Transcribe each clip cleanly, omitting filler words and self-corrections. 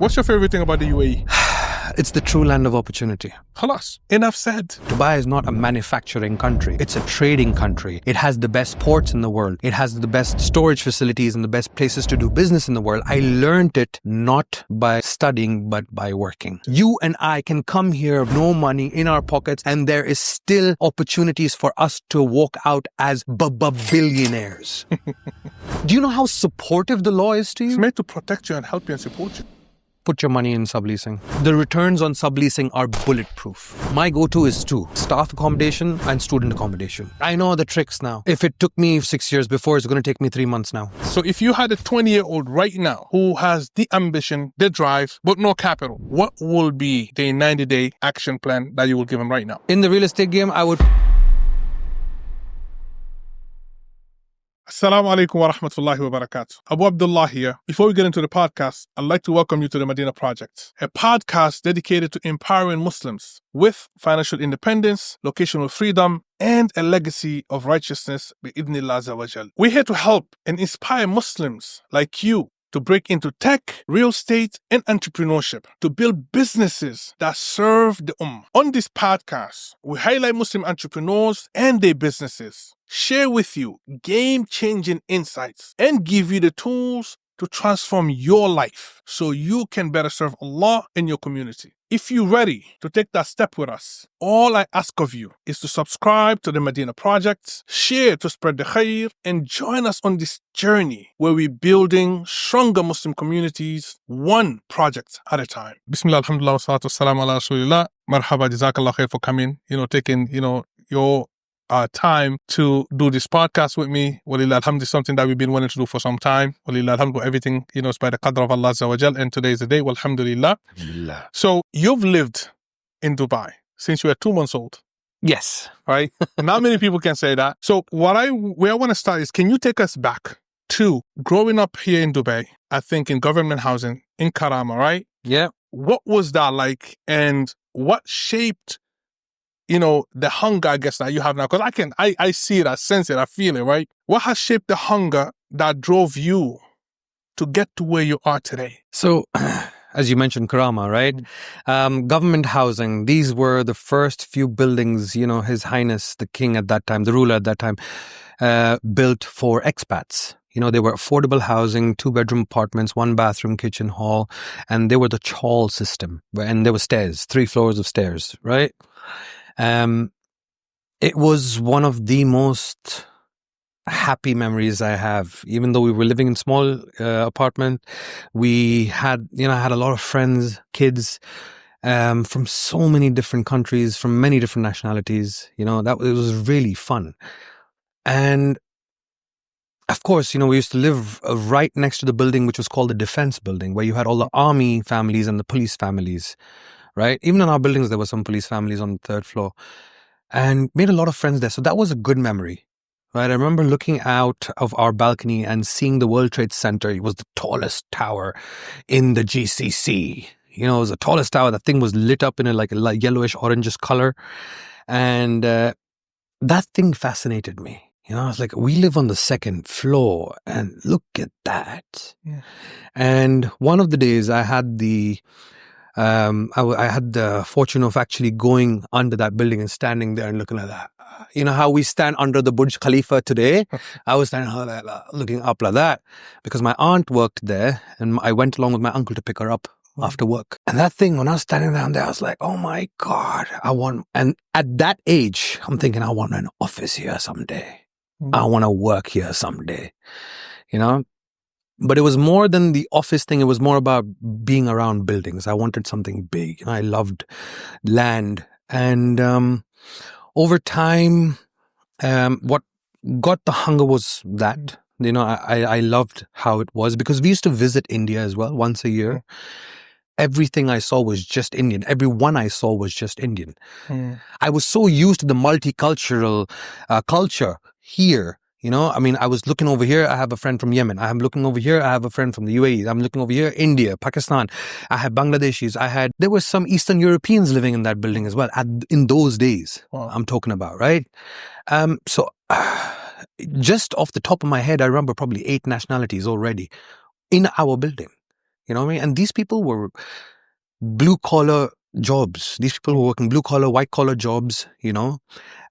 What's your favorite thing about the UAE? It's the true land of opportunity. Khalas, enough said. Dubai is not a manufacturing country. It's a trading country. It has the best ports in the world. It has the best storage facilities and the best places to do business in the world. I learned it not by studying, but by working. You and I can come here, no money in our pockets, and there is still opportunities for us to walk out as billionaires. Do you know how supportive the law is to you? It's made to protect you and help you and support you. Put your money in subleasing. The returns on subleasing are bulletproof. My go-to is two: staff accommodation and student accommodation. I know the tricks now. If it took me 6 years before, it's going to take me 3 months now. So if you had a 20-year-old right now who has the ambition, the drive, but no capital, what will be the 90-day action plan that you will give him right now? In the real estate game, I would... Assalamu alaikum wa rahmatullahi wa barakatuh. Abu Abdullah here. Before we get into the podcast, I'd like to welcome you to the Madinah Project, a podcast dedicated to empowering Muslims with financial independence, locational freedom, and a legacy of righteousness bi-idhnillah azza wa jal. We're here to help and inspire Muslims like you to break into tech, real estate, and entrepreneurship, to build businesses that serve the ummah. On this podcast, we highlight Muslim entrepreneurs and their businesses, share with you game-changing insights, and give you the tools to transform your life so you can better serve Allah and your community. If you're ready to take that step with us, all I ask of you is to subscribe to the Madinah Project, share to spread the khair, and join us on this journey where we're building stronger Muslim communities, one project at a time. Bismillah, alhamdulillah, wa salatu wassalamu ala rasulillah. Marhaba, jazakallah khair for coming, taking, your time to do this podcast with me. Walillah alhamdulillah, something that we've been wanting to do for some time. Walillah alhamdulillah, everything, is by the qadr of Allah Azza wa Jal, and today is the day. Walhamdulillah. Alhamdulillah. So you've lived in Dubai since you were 2 months old, Yes. right? Not many people can say that. So where I want to start is, can you take us back to growing up here in Dubai, I think in government housing in Karama, right? Yeah. What was that like, and what shaped the hunger, I guess, that you have now? Because I see it, I sense it, I feel it, right? What has shaped the hunger that drove you to get to where you are today? So, as you mentioned, Karama, right? Government housing, these were the first few buildings, His Highness, the king at that time, the ruler at that time, built for expats. They were affordable housing, 2-bedroom apartments, 1 bathroom, kitchen, hall, and they were the chawl system. And there were stairs, 3 floors of stairs, right? It was one of the most happy memories I have. Even though we were living in small apartment, we had, I had a lot of friends, kids, from so many different countries, from many different nationalities. It was really fun. And of course, we used to live right next to the building, which was called the defense building, where you had all the army families and the police families. Right? Even in our buildings, there were some police families on the 3rd floor, and made a lot of friends there. So that was a good memory, right? I remember looking out of our balcony and seeing the World Trade Center. It was the tallest tower in the GCC. It was the tallest tower. That thing was lit up in a yellowish, orangish color. And that thing fascinated me. I was like, we live on the 2nd floor, and look at that. Yeah. And one of the days I had I had the fortune of actually going under that building and standing there and looking at that. How we stand under the Burj Khalifa today? I was standing looking up like that because my aunt worked there, and I went along with my uncle to pick her up after work. And that thing, when I was standing down there, I was like, oh my God, and at that age, I'm thinking, I want an office here someday. I want to work here someday, But it was more than the office thing. It was more about being around buildings. I wanted something big. I loved land. And over time, what got the hunger was that. I loved how it was, because we used to visit India as well once a year. Everything I saw was just Indian. Everyone I saw was just Indian. I was so used to the multicultural culture here. I was looking over here, I have a friend from Yemen. I'm looking over here, I have a friend from the UAE. I'm looking over here, India, Pakistan. I had Bangladeshis. There were some Eastern Europeans living in that building as well, in those days. Wow. I'm talking about, right? So just off the top of my head, I remember probably 8 nationalities already in our building. You know what I mean? And these people were blue collar jobs. These people were working blue collar, white collar jobs, you know,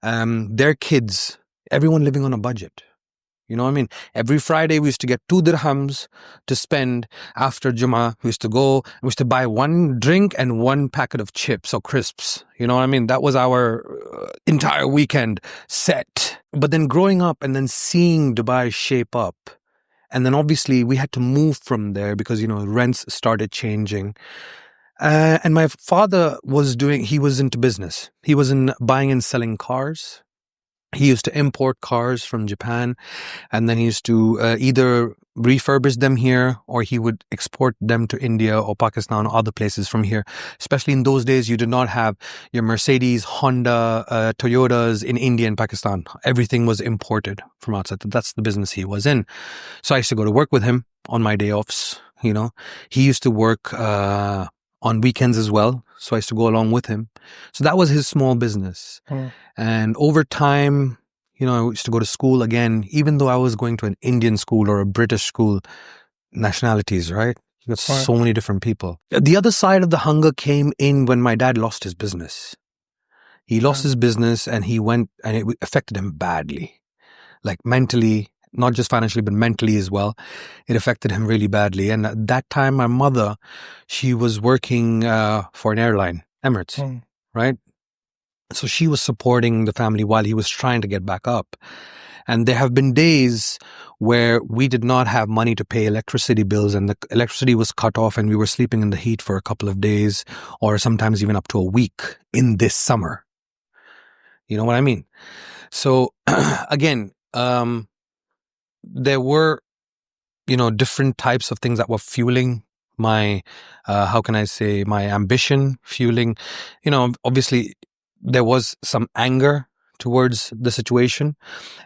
their kids, everyone living on a budget. You know what I mean? Every Friday we used to get 2 dirhams to spend after Jummah. We used to buy 1 drink and 1 packet of chips or crisps. You know what I mean? That was our entire weekend set. But then growing up and then seeing Dubai shape up, and then obviously we had to move from there because, you know, rents started changing. And my father he was into business. He was in buying and selling cars. He used to import cars from Japan, and then he used to either refurbish them here or he would export them to India or Pakistan or other places from here. Especially in those days, you did not have your Mercedes, Honda, Toyotas in India and Pakistan. Everything was imported from outside. That's the business he was in. So I used to go to work with him on my day offs, you know. He used to work on weekends as well. So I used to go along with him. So that was his small business. And over time, you know, I used to go to school again, even though I was going to an Indian school or a British school, nationalities, right? You got so many different people. The other side of the hunger came in when my dad lost his business. He lost his business and he went, and it affected him badly, like mentally, not just financially, but mentally as well. It affected him really badly. And at that time, my mother, she was working for an airline, Emirates, right? So she was supporting the family while he was trying to get back up. And there have been days where we did not have money to pay electricity bills, and the electricity was cut off and we were sleeping in the heat for a couple of days or sometimes even up to a week in this summer. You know what I mean? So again, there were, you know, different types of things that were fueling my, my ambition, fueling, you know, obviously there was some anger towards the situation,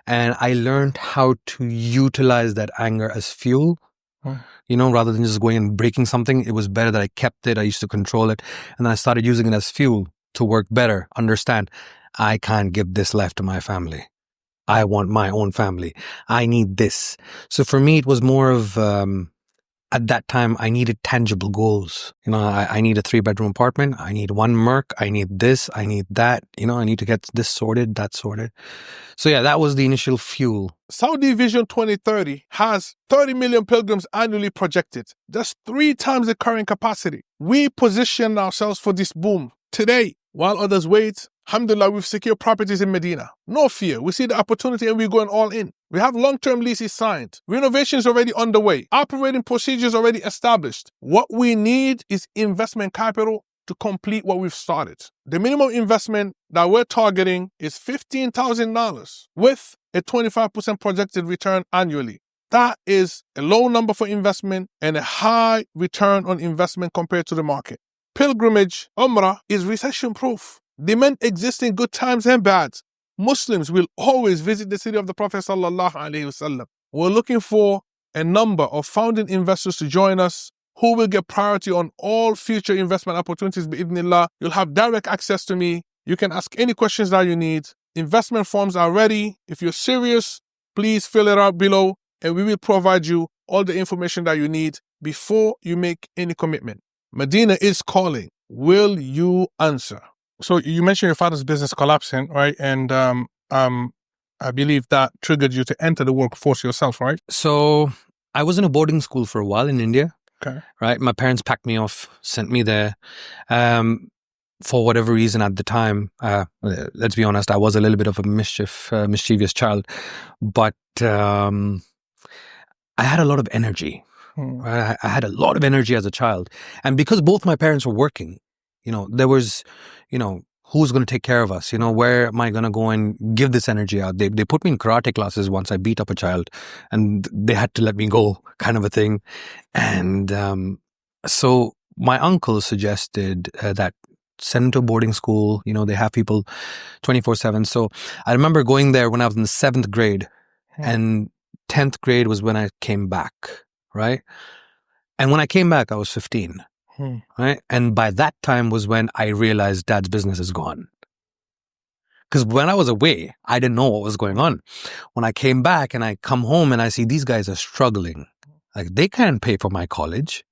and I learned how to utilize that anger as fuel, you know, rather than just going and breaking something. It was better that I kept it. I used to control it, and then I started using it as fuel to work better, understand I can't give this life to my family. I want my own family. I need this. So for me, it was more of, at that time, I needed tangible goals. You know, I need a 3-bedroom apartment. I need 1 Merc. I need this. I need that. You know, I need to get this sorted, that sorted. So yeah, that was the initial fuel. Saudi Vision 2030 has 30 million pilgrims annually projected. That's 3 times the current capacity. We position ourselves for this boom today. While others wait, alhamdulillah, we've secured properties in Medina. No fear. We see the opportunity and we're going all in. We have long-term leases signed. Renovations already underway. Operating procedures already established. What we need is investment capital to complete what we've started. The minimum investment that we're targeting is $15,000 with a 25% projected return annually. That is a low number for investment and a high return on investment compared to the market. Pilgrimage, Umrah, is recession-proof. Demand exists in good times and bad. Muslims will always visit the city of the Prophet ﷺ. We're looking for a number of founding investors to join us who will get priority on all future investment opportunities. Bi'idhnillah, you'll have direct access to me. You can ask any questions that you need. Investment forms are ready. If you're serious, please fill it out below and we will provide you all the information that you need before you make any commitment. Medina is calling. Will you answer? So you mentioned your father's business collapsing, right? And I believe that triggered you to enter the workforce yourself, right? So I was in a boarding school for a while in India. Okay. Right. My parents packed me off, sent me there. For whatever reason at the time, let's be honest, I was a little bit of a mischievous child, but I had a lot of energy. I had a lot of energy as a child. And because both my parents were working, you know, there was, you know, who's going to take care of us? You know, where am I going to go and give this energy out? They put me in karate classes once. I beat up a child and they had to let me go, kind of a thing. And so my uncle suggested that send to a boarding school. You know, they have people 24/7. So I remember going there when I was in the 7th grade, and 10th grade was when I came back. Right. And when I came back, I was 15. Right. And by that time was when I realized dad's business is gone. Because when I was away, I didn't know what was going on. When I came back and I come home and I see these guys are struggling. Like, they can't pay for my college.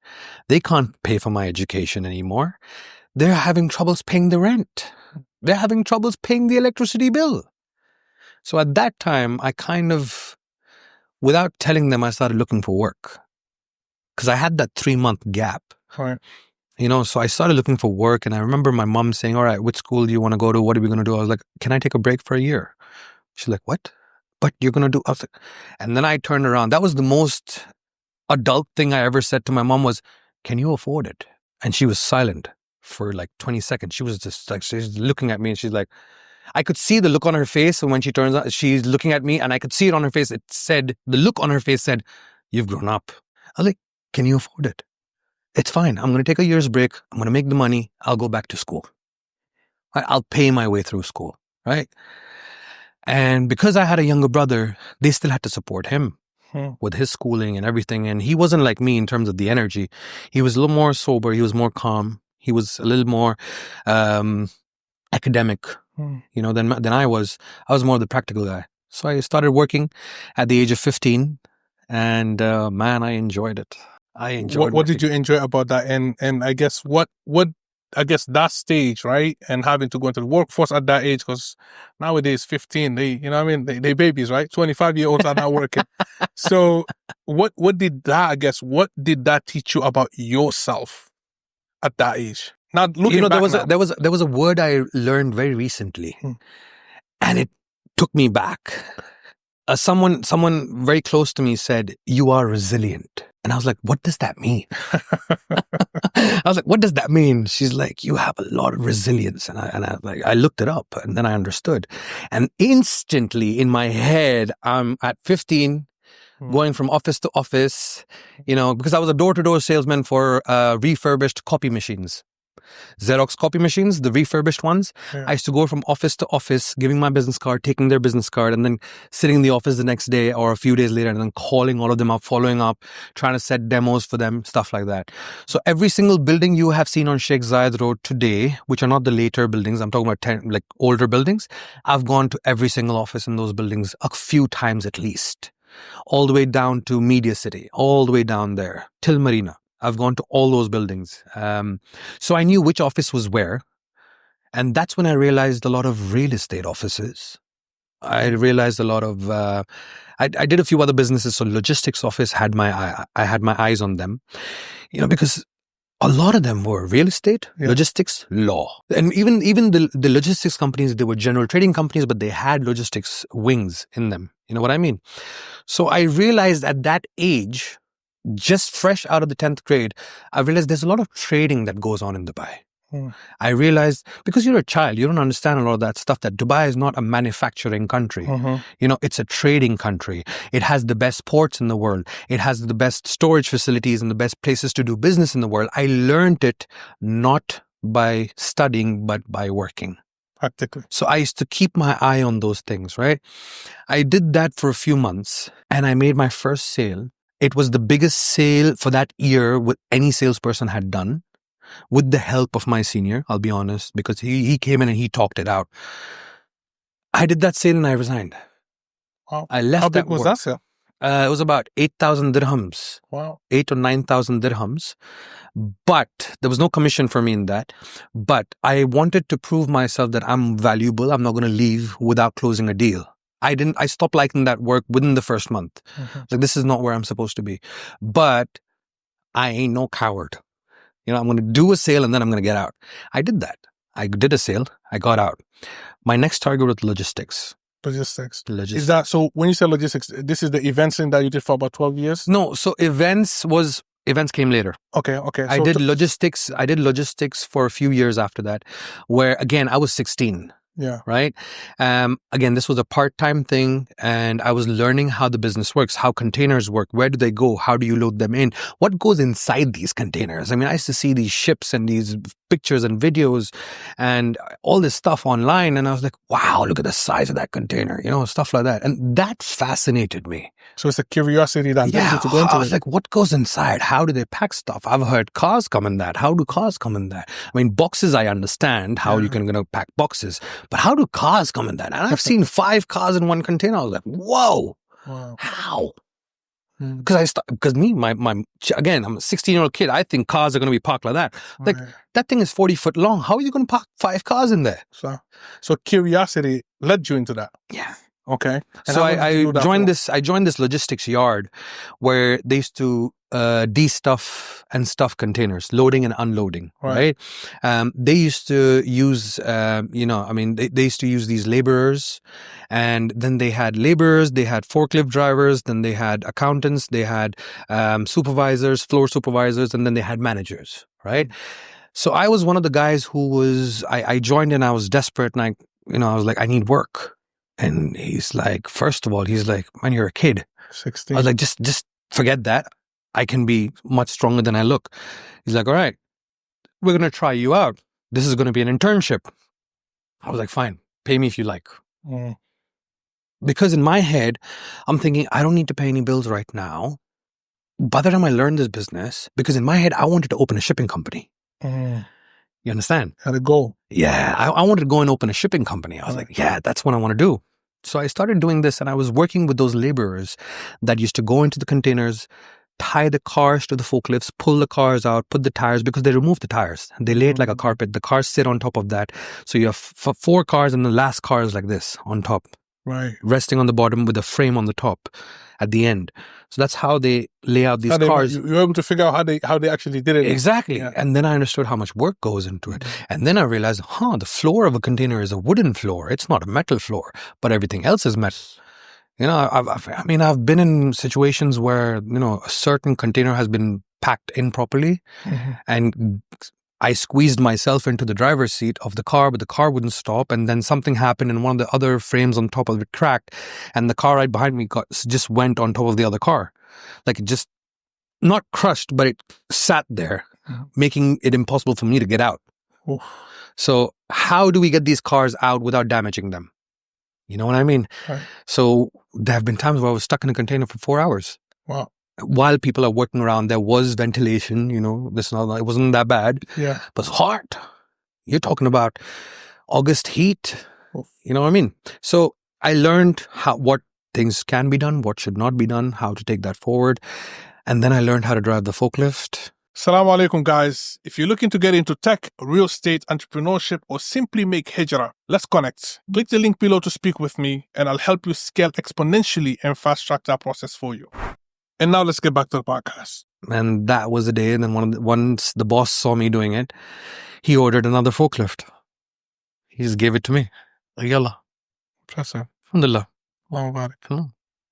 They can't pay for my education anymore. They're having troubles paying the rent. They're having troubles paying the electricity bill. So at that time, I kind of, without telling them, I started looking for work. Because I had that 3-month gap. Right. So I started looking for work, and I remember my mom saying, all right, which school do you want to go to? What are we going to do? I was like, can I take a break for a year? She's like, what? But you're going to do? I was like, and then I turned around. That was the most adult thing I ever said to my mom was, can you afford it? And she was silent for like 20 seconds. She was just like, she's looking at me, and she's like, I could see the look on her face. And when she turns out, she's looking at me, and I could see it on her face. It said, the look on her face said, you've grown up. I was like, can you afford it? It's fine. I'm going to take a year's break. I'm going to make the money. I'll go back to school. I'll pay my way through school, right? And because I had a younger brother, they still had to support him with his schooling and everything. And he wasn't like me in terms of the energy. He was a little more sober. He was more calm. He was a little more academic, than I was. I was more the practical guy. So I started working at the age of 15, and man, I enjoyed it. What did you enjoy about that? And I guess that stage, right? And having to go into the workforce at that age, because nowadays 15, they babies, right? 25-year-olds are not working. So what did that teach you about yourself at that age? Not looking back now. There was a word I learned very recently, and it took me back. Someone very close to me said, you are resilient. And I was like, what does that mean? I was like, what does that mean? She's like, you have a lot of resilience. And I looked it up, and then I understood. And instantly in my head, I'm at 15, going from office to office, because I was a door-to-door salesman for refurbished copy machines. Xerox copy machines, the refurbished ones. Yeah. I used to go from office to office, giving my business card, taking their business card, and then sitting in the office the next day or a few days later, and then calling all of them up, following up, trying to set demos for them, stuff like that. So every single building you have seen on Sheikh Zayed Road today, which are not the later buildings, I'm talking about older buildings, I've gone to every single office in those buildings a few times at least. All the way down to Media City, all the way down there, till Marina. I've gone to all those buildings. So I knew which office was where. And that's when I realized a lot of real estate offices. I realized a lot of, I did a few other businesses. So logistics office I had my eyes on them, because a lot of them were real estate, logistics, law. And even the logistics companies, they were general trading companies, but they had logistics wings in them. You know what I mean? So I realized at that age, just fresh out of the 10th grade, I realized there's a lot of trading that goes on in Dubai. I realized, because you're a child, you don't understand a lot of that stuff, that Dubai is not a manufacturing country. It's a trading country. It has the best ports in the world. It has the best storage facilities and the best places to do business in the world. I learned it not by studying, but by working. Practically. So I used to keep my eye on those things, right? I did that for a few months, and I made my first sale. It was the biggest sale for that year what any salesperson had done, with the help of my senior, I'll be honest, because he came in and he talked it out. I did that sale and I resigned. Wow. I left. How big was that sale? It was about 8,000 dirhams. Wow. 8,000 or 9,000 dirhams. But there was no commission for me in that. But I wanted to prove myself that I'm valuable. I'm not going to leave without closing a deal. I stopped liking that work within the first month. Like, this is not where I'm supposed to be. But I ain't no coward. I'm going to do a sale and then I'm going to get out. I did that. I did a sale. I got out. My next target was logistics. Logistics. Is that, so when you say logistics, this is the events thing that you did for about 12 years? No. So events came later. Okay. I did logistics for a few years after that, where again, I was 16. Yeah. Right. Again, this was a part-time thing, and I was learning how the business works, how containers work, where do they go, how do you load them in, what goes inside these containers. I mean, I used to see these ships and these pictures and videos and all this stuff online, and I was like, wow, look at the size of that container, stuff like that. And that fascinated me. So it's a curiosity that led you to go into it. I was like, what goes inside? How do they pack stuff? I've heard cars come in that. How do cars come in that? I mean, boxes, I understand how you can pack boxes, but how do cars come in that? And I've seen 5 cars in one container. I was like, whoa, how? Because again, I'm a 16-year-old kid. I think cars are going to be parked like that. Like, that thing is 40 foot long. How are you going to park 5 cars in there? So curiosity led you into that. Yeah. Okay. And so I joined this logistics yard where they used to de-stuff and stuff containers, loading and unloading, right? They used to use, they used to use these laborers, and then they had laborers, they had forklift drivers, then they had accountants, they had supervisors, floor supervisors, and then they had managers, right? So I was one of the guys who was, I joined and I was desperate, and I was like, I need work. And he's like, first of all, he's like, man, you're a kid. 16. I was like, just forget that. I can be much stronger than I look. He's like, all right, we're going to try you out. This is going to be an internship. I was like, fine, pay me if you like. Because in my head, I'm thinking, I don't need to pay any bills right now. By the time I learned this business, because in my head, I wanted to open a shipping company. You understand? Had a goal. Yeah, I wanted to go and open a shipping company. I was like, yeah, that's what I want to do. So I started doing this, and I was working with those laborers that used to go into the containers, tie the cars to the forklifts, pull the cars out, put the tires, because they remove the tires. They lay it like a carpet. The cars sit on top of that. So you have 4 cars, and the last car is like this on top. Right. Resting on the bottom with a frame on the top at the end. So that's how they lay out these cars. You were able to figure out how they actually did it. Exactly. Yeah. And then I understood how much work goes into it. And then I realized, the floor of a container is a wooden floor. It's not a metal floor, but everything else is metal. I've been in situations where, a certain container has been packed improperly, and I squeezed myself into the driver's seat of the car, but the car wouldn't stop. And then something happened, and one of the other frames on top of it cracked, and the car right behind me just went on top of the other car. Like, it just, not crushed, but it sat there, making it impossible for me to get out. So how do we get these cars out without damaging them? You know what I mean? Right. So there have been times where I was stuck in a container for 4 hours. Wow. While people are working around, there was ventilation, it wasn't that bad. Yeah. But it's hot. You're talking about August heat. You know what I mean? So I learned what things can be done, what should not be done, how to take that forward. And then I learned how to drive the forklift. Assalamu alaikum, guys. If you're looking to get into tech, real estate, entrepreneurship, or simply make hijrah, let's connect. Click the link below to speak with me, and I'll help you scale exponentially and fast track that process for you. And now let's get back to the podcast. And that was the day. And then once the boss saw me doing it, he ordered another forklift. He just gave it to me. Yalla. Impressive. Alhamdulillah.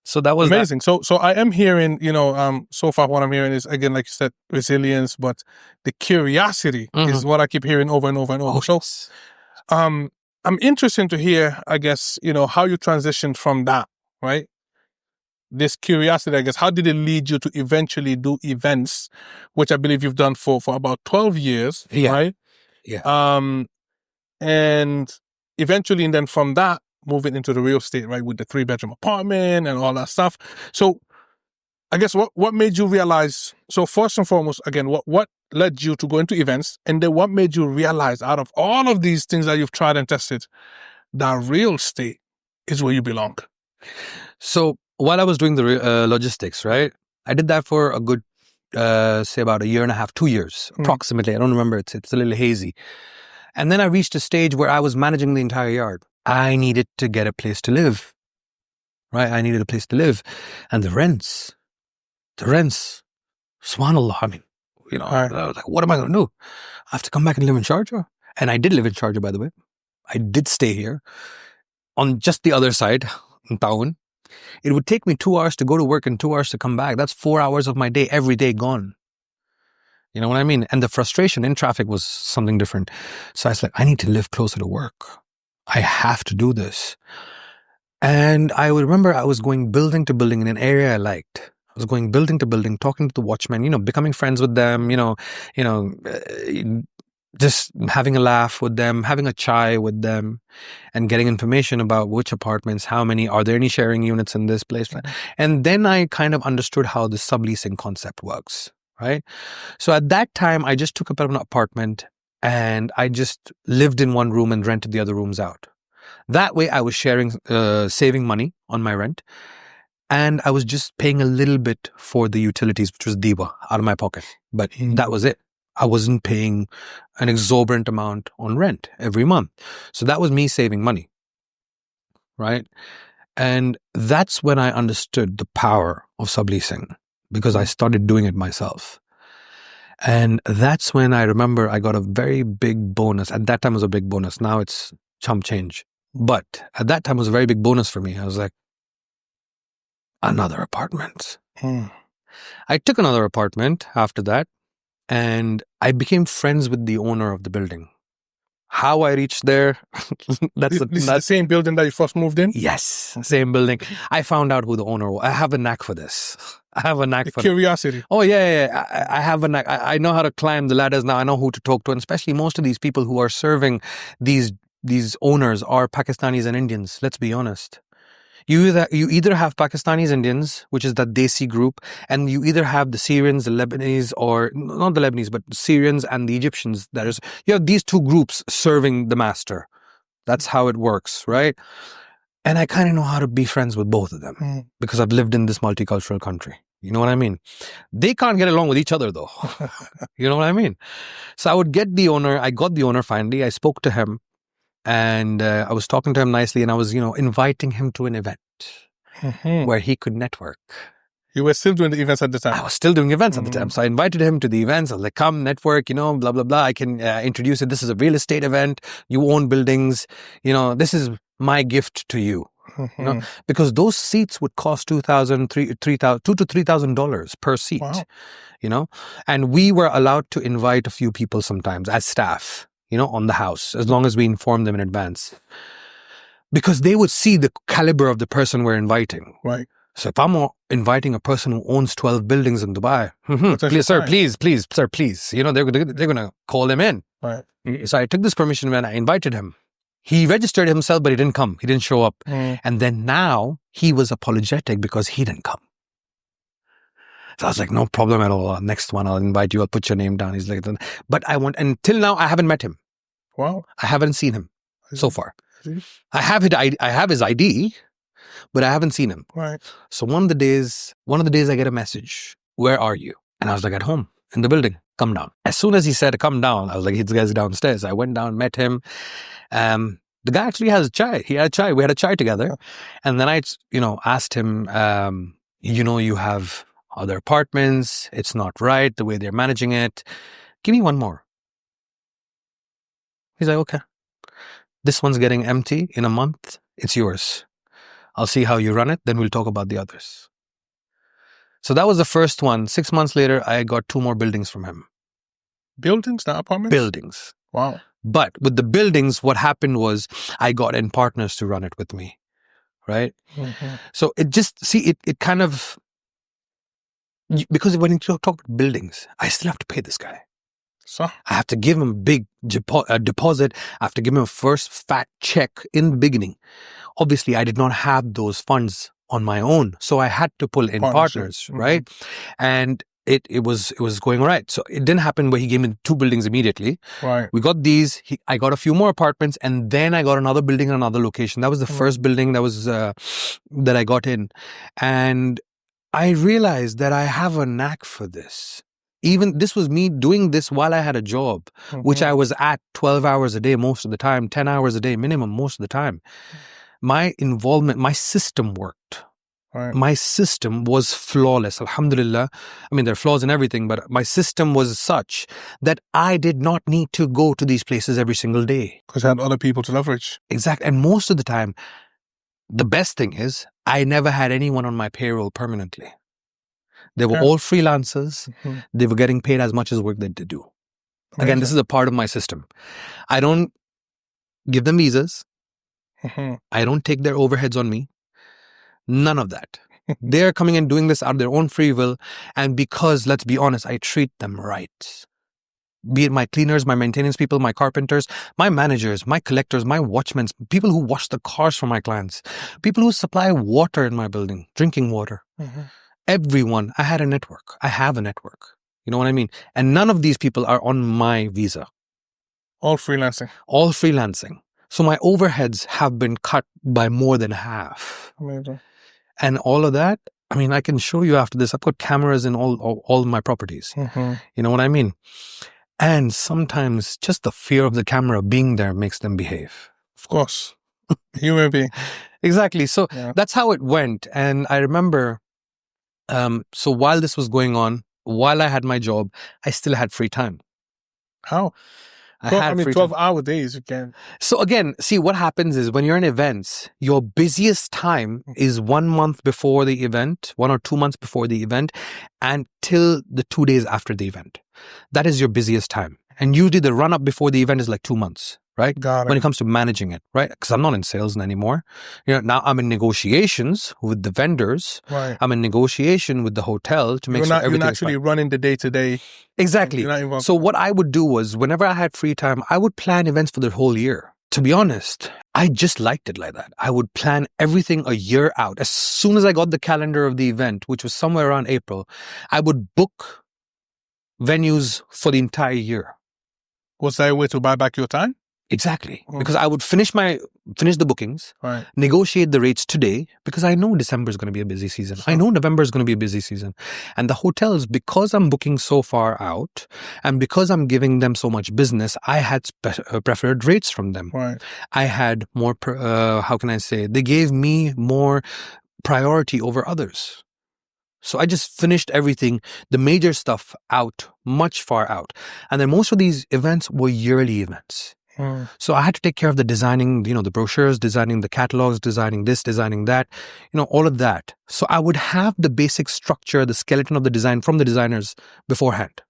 So that was amazing. So I am hearing, so far what I'm hearing is, again, like you said, resilience, but the curiosity is what I keep hearing over and over and over. So I'm interested to hear, I guess, how you transitioned from that, right? This curiosity, I guess, how did it lead you to eventually do events, which I believe you've done for about 12 years, right? Yeah. And eventually, and then from that, moving into the real estate, right, with the 3-bedroom apartment and all that stuff. So I guess what made you realize, so first and foremost, again, what led you to go into events, and then what made you realize out of all of these things that you've tried and tested, that real estate is where you belong? So while I was doing the logistics, right, I did that for a good, say about 1.5 years, 2 years, approximately. I don't remember. It's a little hazy. And then I reached a stage where I was managing the entire yard. I needed to get a place to live, right? I needed a place to live. And the rents, subhanAllah, I mean, I was like, what am I going to do? I have to come back and live in Sharjah. And I did live in Sharjah, by the way. I did stay here on just the other side, in town. It would take me 2 hours to go to work and 2 hours to come back. That's 4 hours of my day, every day gone. You know what I mean? And the frustration in traffic was something different. So I was like, I need to live closer to work. I have to do this. And I would remember I was going building to building in an area I liked. I was going building to building, talking to the watchmen, becoming friends with them, just having a laugh with them, having a chai with them, and getting information about which apartments, how many, are there any sharing units in this place? And then I kind of understood how the subleasing concept works, right? So at that time, I just took up an apartment and I just lived in one room and rented the other rooms out. That way I was saving money on my rent. And I was just paying a little bit for the utilities, which was diva, out of my pocket. But that was it. I wasn't paying an exorbitant amount on rent every month. So that was me saving money, right? And that's when I understood the power of subleasing, because I started doing it myself. And that's when I remember I got a very big bonus. At that time, it was a big bonus. Now it's chump change. But at that time, it was a very big bonus for me. I was like, another apartment. I took another apartment after that, and I became friends with the owner of the building. How I reached there, This is the same building that you first moved in? Yes, same building. I found out who the owner was. I have a knack for this. I have a knack for curiosity. Oh, yeah. I have a knack. I know how to climb the ladders now. I know who to talk to. And especially most of these people who are serving these owners are Pakistanis and Indians. Let's be honest. You either have Pakistanis, Indians, which is that Desi group, and you either have the Syrians, the Lebanese, or not the Lebanese, but the Syrians and the Egyptians. You have these two groups serving the master. That's how it works, right? And I kind of know how to be friends with both of them because I've lived in this multicultural country. You know what I mean? They can't get along with each other though. You know what I mean? So I would get the owner. I got the owner finally. I spoke to him. And I was talking to him nicely, and I was, inviting him to an event where he could network. You were still doing the events at the time? I was still doing events at the time. So I invited him to the events. I was like, come network, blah, blah, blah. I can introduce it. This is a real estate event. You own buildings. This is my gift to you. Because those seats would cost $2,000 to $3,000 per seat. Wow. And we were allowed to invite a few people sometimes as staff. On the house, as long as we inform them in advance. Because they would see the caliber of the person we're inviting. Right. So if I'm inviting a person who owns 12 buildings in Dubai, please, sir, please. They're going to call him in. Right. So I took this permission when I invited him. He registered himself, but he didn't come. He didn't show up. And then now he was apologetic because he didn't come. So I was like, no problem at all. Next one, I'll invite you. I'll put your name down. He's like, but until now, I haven't met him. Wow. I haven't seen him so far. I have his ID, but I haven't seen him. Right. So one of the days I get a message. Where are you? And I was like, at home in the building. Come down. As soon as he said, come down, I was like, this guy's downstairs. I went down, met him. The guy actually has chai. He had chai. We had a chai together. And then I, asked him, you have other apartments. It's not right the way they're managing it. Give me one more. He's like, okay. This one's getting empty in a month. It's yours. I'll see how you run it. Then we'll talk about the others. So that was the first one. 6 months later, I got 2 more buildings from him. Buildings, not apartments? Buildings. Wow. But with the buildings, what happened was I got in partners to run it with me. Right? So it just, it kind of, because when you talk about buildings, I still have to pay this guy. So I have to give him a big deposit. I have to give him a first fat check in the beginning. Obviously, I did not have those funds on my own. So I had to pull in partners, right? And it was going all right. So it didn't happen where he gave me 2 buildings immediately. Right. We got these. I got a few more apartments, and then I got another building in another location. That was the first building that I got in. And I realized that I have a knack for this. Even this was me doing this while I had a job, which I was at 12 hours a day most of the time, 10 hours a day minimum most of the time. My involvement, my system worked. Right. My system was flawless. Alhamdulillah. I mean, there are flaws in everything, but my system was such that I did not need to go to these places every single day. Because I had other people to leverage. Exactly. And most of the time, the best thing is I never had anyone on my payroll permanently. They were all freelancers. They were getting paid as much as work that they do. Amazing. Again, this is a part of my system. I don't give them visas. I don't take their overheads on me. None of that. They're coming and doing this out of their own free will. And because, let's be honest, I treat them right. Be it my cleaners, my maintenance people, my carpenters, my managers, my collectors, my watchmen, people who wash the cars for my clients, people who supply water in my building, drinking water. Everyone, I had a network. I have a network. You know what I mean? And none of these people are on my visa. All freelancing. All freelancing. So my overheads have been cut by more than half. Amazing. And all of that, I mean, I can show you after this. I've got cameras in all my properties. Mm-hmm. You know what I mean? And sometimes just the fear of the camera being there makes them behave. Of course. Human being. Exactly. So Yeah. that's how it went. And I remember, so while this was going on, while I had my job, I still had free time. How? I had free 12-hour days you can. So again, see what happens is when you're in events, your busiest time is 1 month before the event, 1 or 2 months before the event, and till the 2 days after the event. That is your busiest time. And usually the run up before the event is like 2 months, right? Got it. When it comes to managing it, right? Because I'm not in sales anymore. You know, now I'm in negotiations with the vendors. Right. I'm in negotiation with the hotel to make sure everything You're not is actually fine. running the day-to-day. Exactly. You're not involved. So what I would do was whenever I had free time, I would plan events for the whole year. To be honest, I just liked it like that. I would plan everything a year out. As soon as I got the calendar of the event, which was somewhere around April, I would book venues for the entire year. Was that a way to buy back your time? Exactly. Because I would finish the bookings, Right. negotiate the rates today, because I know December is going to be a busy season. I know November is going to be a busy season. And the hotels, because I'm booking so far out and because I'm giving them so much business, I had preferred rates from them. Right. I had more, they gave me more priority over others. So I just finished everything, the major stuff out, much far out. And then most of these events were yearly events. So I had to take care of the designing, the brochures, designing the catalogs, designing this, designing that, all of that. So I would have the basic structure, the skeleton of the design from the designers beforehand.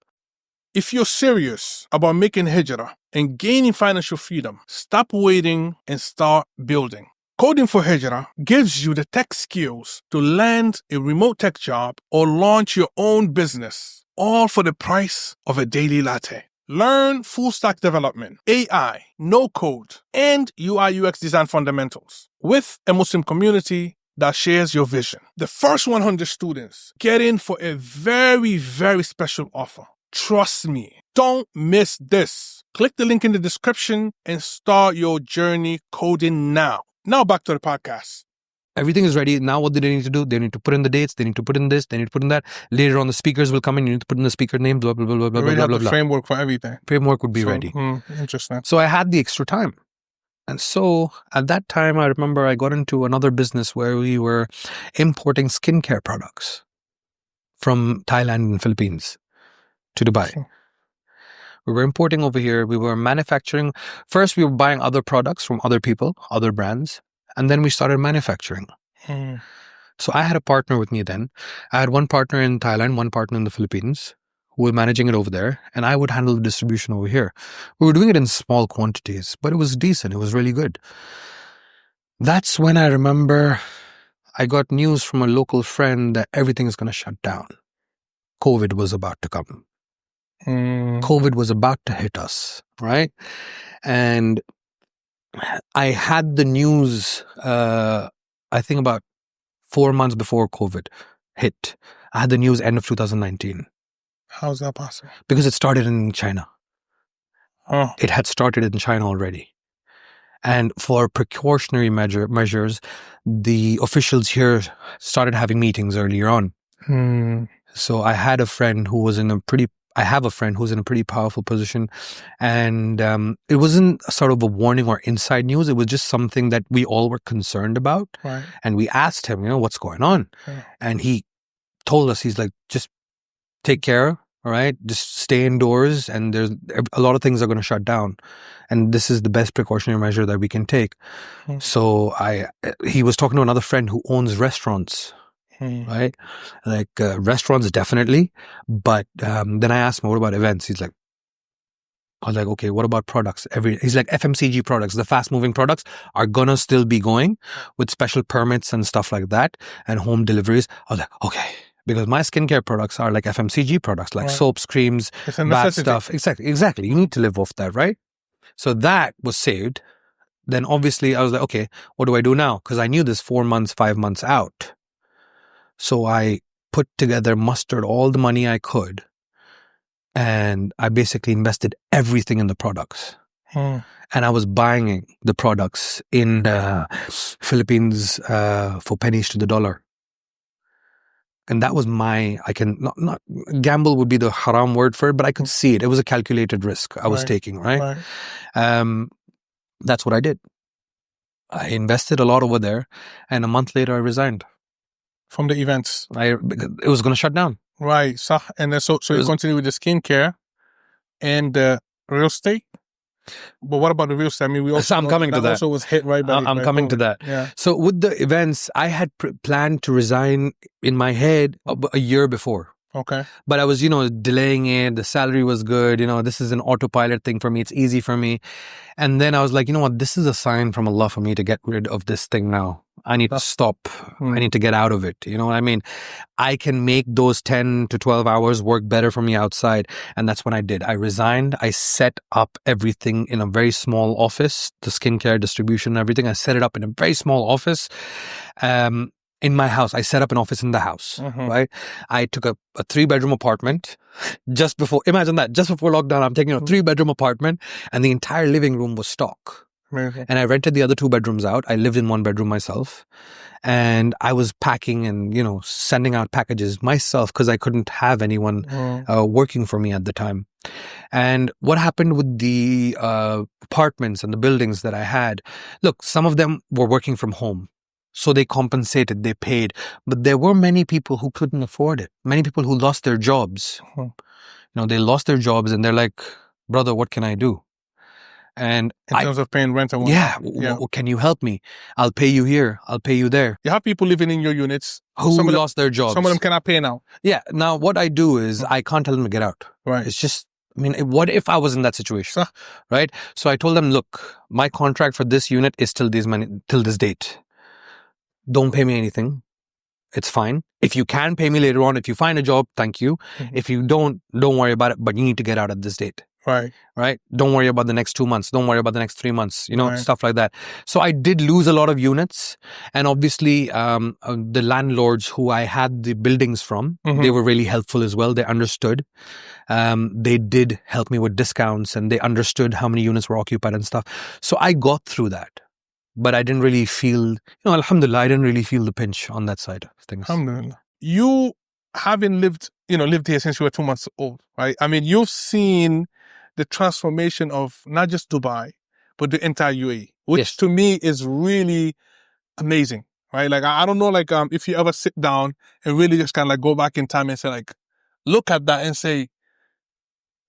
If you're serious about making hijrah and gaining financial freedom, stop waiting and start building. Coding for Hijrah gives you the tech skills to land a remote tech job or launch your own business, all for the price of a daily latte. Learn full stack development, AI, no code, and UI UX design fundamentals with a Muslim community that shares your vision. The first 100 students get in for a very, very special offer. Trust me, don't miss this. Click the link in the description and start your journey coding now. Now back to the podcast. Everything is ready. Now what do they need to do? They need to put in the dates. They need to put in this. They need to put in that. Later on, the speakers will come in. You need to put in the speaker name, blah, blah, blah, blah, blah, We blah, have blah, the blah. framework for everything. Framework would be ready. Interesting. So I had the extra time. And so at that time, I remember I got into another business where we were importing skincare products from Thailand and Philippines to Dubai. Okay. We were importing over here. We were manufacturing. First, we were buying other products from other people, other brands. And then we started manufacturing. So I had a partner with me then. I had one partner in Thailand, one partner in the Philippines who were managing it over there. And I would handle the distribution over here. We were doing it in small quantities, but it was decent. It was really good. That's when I remember I got news from a local friend that everything is going to shut down. COVID was about to come. COVID was about to hit us, right? And I had the news, I think about 4 months before COVID hit. I had the news end of 2019. How is that possible? Because it started in China. Oh. It had started in China already. And for precautionary measures, the officials here started having meetings earlier on. So I had a friend who was I have a friend who's in a pretty powerful position. And it wasn't sort of a warning or inside news. It was just something that we all were concerned about. Right. And we asked him, what's going on? Yeah. And he told us, he's like, just take care, all right? Just stay indoors. And there's a lot of things are going to shut down. And this is the best precautionary measure that we can take. So he was talking to another friend who owns restaurants. Right? Like restaurants, definitely. But then I asked him, what about events? I was like, okay, what about products? He's like, FMCG products, the fast moving products are going to still be going with special permits and stuff like that and home deliveries. I was like, okay, because my skincare products are like FMCG products, like soaps, creams, bath stuff. Exactly. You need to live off that, right? So that was saved. Then obviously I was like, okay, what do I do now? Because I knew this 4 months, 5 months out. So I mustered all the money I could, and I basically invested everything in the products. And I was buying the products in the Philippines for pennies to the dollar. And that was I can not gamble would be the haram word for it, but I could see it. It was a calculated risk I was taking, right? That's what I did. I invested a lot over there, and a month later I resigned. From the events? It was going to shut down. Right. So, and then so you continue with the skincare and the real estate? But what about the real estate? I mean, I'm coming to that. Also was hit right by I'm coming to that. Yeah. So with the events, I had planned to resign in my head a year before. Okay. But I was, delaying it. The salary was good. This is an autopilot thing for me. It's easy for me. And then I was like, you know what? This is a sign from Allah for me to get rid of this thing now. I need to stop. I need to get out of it. You know what I mean? I can make those 10 to 12 hours work better for me outside. And that's what I did. I resigned. I set up everything in a very small office, the skincare distribution and everything. I set it up in a very small office. In my house, I set up an office in the house, right? I took a 3-bedroom apartment imagine that, just before lockdown, I'm taking a 3-bedroom apartment and the entire living room was stock. Amazing. And I rented the other 2 bedrooms out. I lived in 1 bedroom myself and I was packing and, sending out packages myself because I couldn't have anyone working for me at the time. And what happened with the apartments and the buildings that I had, look, some of them were working from home. So they compensated, they paid. But there were many people who couldn't afford it. Many people who lost their jobs. They lost their jobs and they're like, brother, what can I do? And in terms of paying rent and whatnot. Can you help me? I'll pay you here. I'll pay you there. You have people living in your units who lost their jobs. Some of them cannot pay now. Yeah. Now, what I do is I can't tell them to get out. Right. It's just, what if I was in that situation? Right? So I told them, look, my contract for this unit is till this date. Don't pay me anything. It's fine. If you can pay me later on, if you find a job, thank you. If you don't worry about it, but you need to get out at this date. Right. Don't worry about the next 2 months. Don't worry about the next 3 months, stuff like that. So I did lose a lot of units. And obviously, the landlords who I had the buildings from, they were really helpful as well. They understood. They did help me with discounts and they understood how many units were occupied and stuff. So I got through that. But I didn't really feel, alhamdulillah, I didn't really feel the pinch on that side of things. Alhamdulillah. You having lived here since you were 2 months old, right? I mean, you've seen the transformation of not just Dubai, but the entire UAE, which to me is really amazing, right? Like, I don't know, if you ever sit down and really just kind of go back in time and say, look at that and say,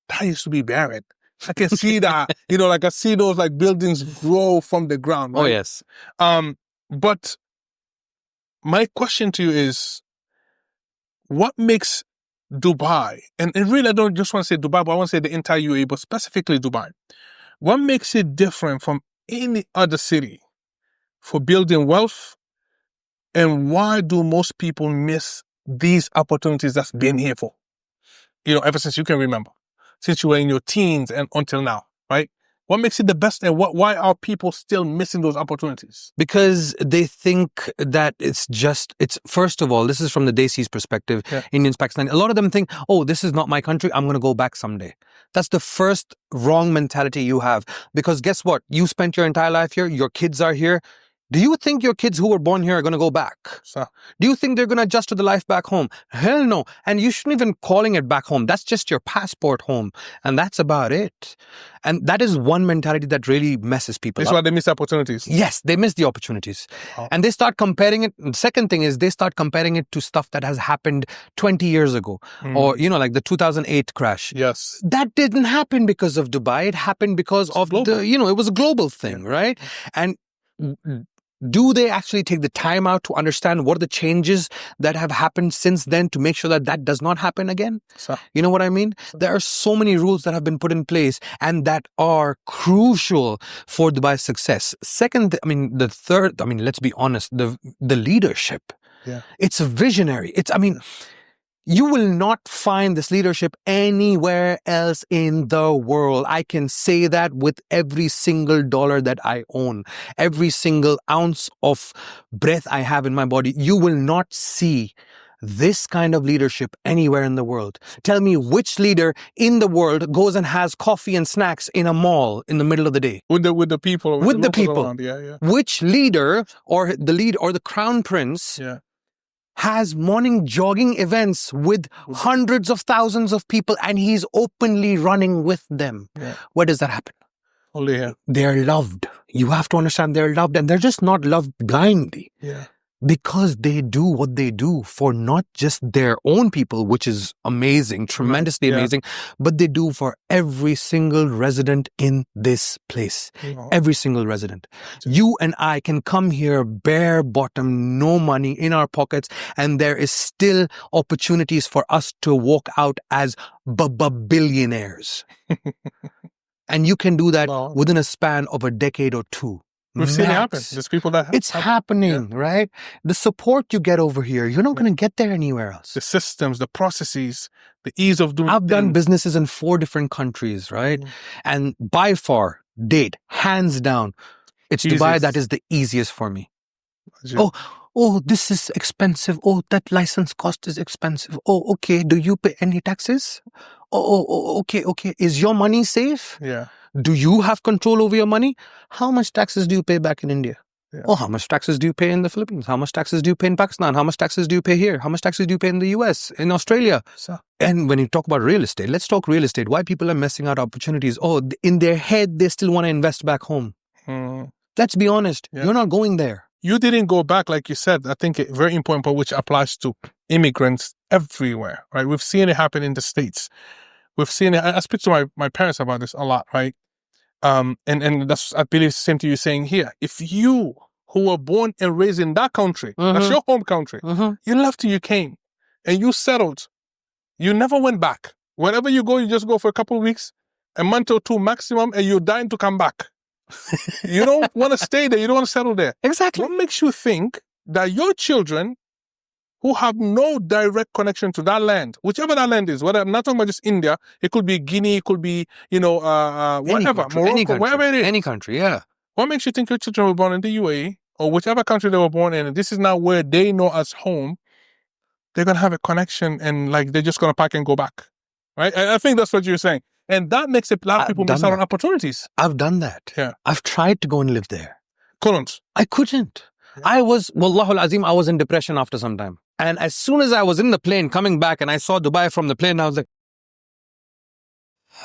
that used to be barren. I can see that, I see those buildings grow from the ground. Right? Oh, yes. But my question to you is, what makes Dubai, and really I don't just want to say Dubai, but I want to say the entire UAE, but specifically Dubai. What makes it different from any other city for building wealth? And why do most people miss these opportunities that's been here for, ever since you can remember? Since you were in your teens and until now, right? What makes it the best and why are people still missing those opportunities? Because they think that it's first of all, this is from the Desi's perspective, Indians, Pakistani. A lot of them think, oh, this is not my country. I'm going to go back someday. That's the first wrong mentality you have. Because guess what? You spent your entire life here. Your kids are here. Do you think your kids who were born here are going to go back? Do you think they're going to adjust to the life back home? Hell no. And you shouldn't even calling it back home. That's just your passport home. And that's about it. And that is one mentality that really messes people up. That's why they miss opportunities. Yes, they miss the opportunities. Oh. And they start comparing it. The second thing is they start comparing it to stuff that has happened 20 years ago. Or, like the 2008 crash. Yes. That didn't happen because of Dubai. It happened because of it was a global thing, right? And do they actually take the time out to understand what are the changes that have happened since then to make sure that does not happen again? You know what I mean? There are so many rules that have been put in place and that are crucial for Dubai's success. Let's be honest, the leadership. Yeah. It's visionary. You will not find this leadership anywhere else in the world. I can say that with every single dollar that I own, every single ounce of breath I have in my body. You will not see this kind of leadership anywhere in the world. Tell me which leader in the world goes and has coffee and snacks in a mall in the middle of the day. With the people. With the people. Around. Yeah. Which leader or the crown prince has morning jogging events with hundreds of thousands of people, and he's openly running with them. Yeah. Where does that happen? Only here. They're loved. You have to understand they're loved, and they're just not loved blindly. Yeah. Because they do what they do for not just their own people, which is amazing, tremendously amazing, but they do for every single resident in this place. Every single resident. You and I can come here bare bottom, no money in our pockets, and there is still opportunities for us to walk out as billionaires. And you can do that within a span of a decade or two. We've seen it happen. There's people that it's happening, right? The support you get over here, you're not going to get there anywhere else. The systems, the processes, the ease of doing I've done businesses in 4 different countries, right? And by far, hands down, it's Dubai that is the easiest for me. Oh, this is expensive. Oh, that license cost is expensive. Oh, okay. Do you pay any taxes? Okay. Is your money safe? Yeah. Do you have control over your money? How much taxes do you pay back in India? Yeah. Oh, how much taxes do you pay in the Philippines? How much taxes do you pay in Pakistan? How much taxes do you pay here? How much taxes do you pay in the US, in Australia? And when you talk about real estate, let's talk real estate. Why people are missing out opportunities? Oh, in their head, they still want to invest back home. Let's be honest. Yeah. You're not going there. You didn't go back, like you said. I think a very important point, which applies to immigrants everywhere, right? We've seen it happen in the States. We've seen it. I speak to my parents about this a lot, right? And that's, I believe, the same to you saying here. If you who were born and raised in that country, that's your home country, you left, you came, and you settled. You never went back. Wherever you go, you just go for a couple of weeks, a month or 2 maximum, and you're dying to come back. You don't want to stay there. You don't want to settle there. Exactly. What makes you think that your children who have no direct connection to that land, whichever that land is, whether I'm not talking about just India, it could be Guinea, it could be, whatever, Morocco, wherever it is. Any country, yeah. What makes you think your children were born in the UAE or whichever country they were born in, and this is now where they know as home, they're going to have a connection and like they're just going to pack and go back, right? And I think that's what you're saying. And that makes a lot of people miss out on opportunities. I've done that. Yeah. I've tried to go and live there. I couldn't. Yeah. I was in depression after some time. And as soon as I was in the plane coming back and I saw Dubai from the plane, I was like,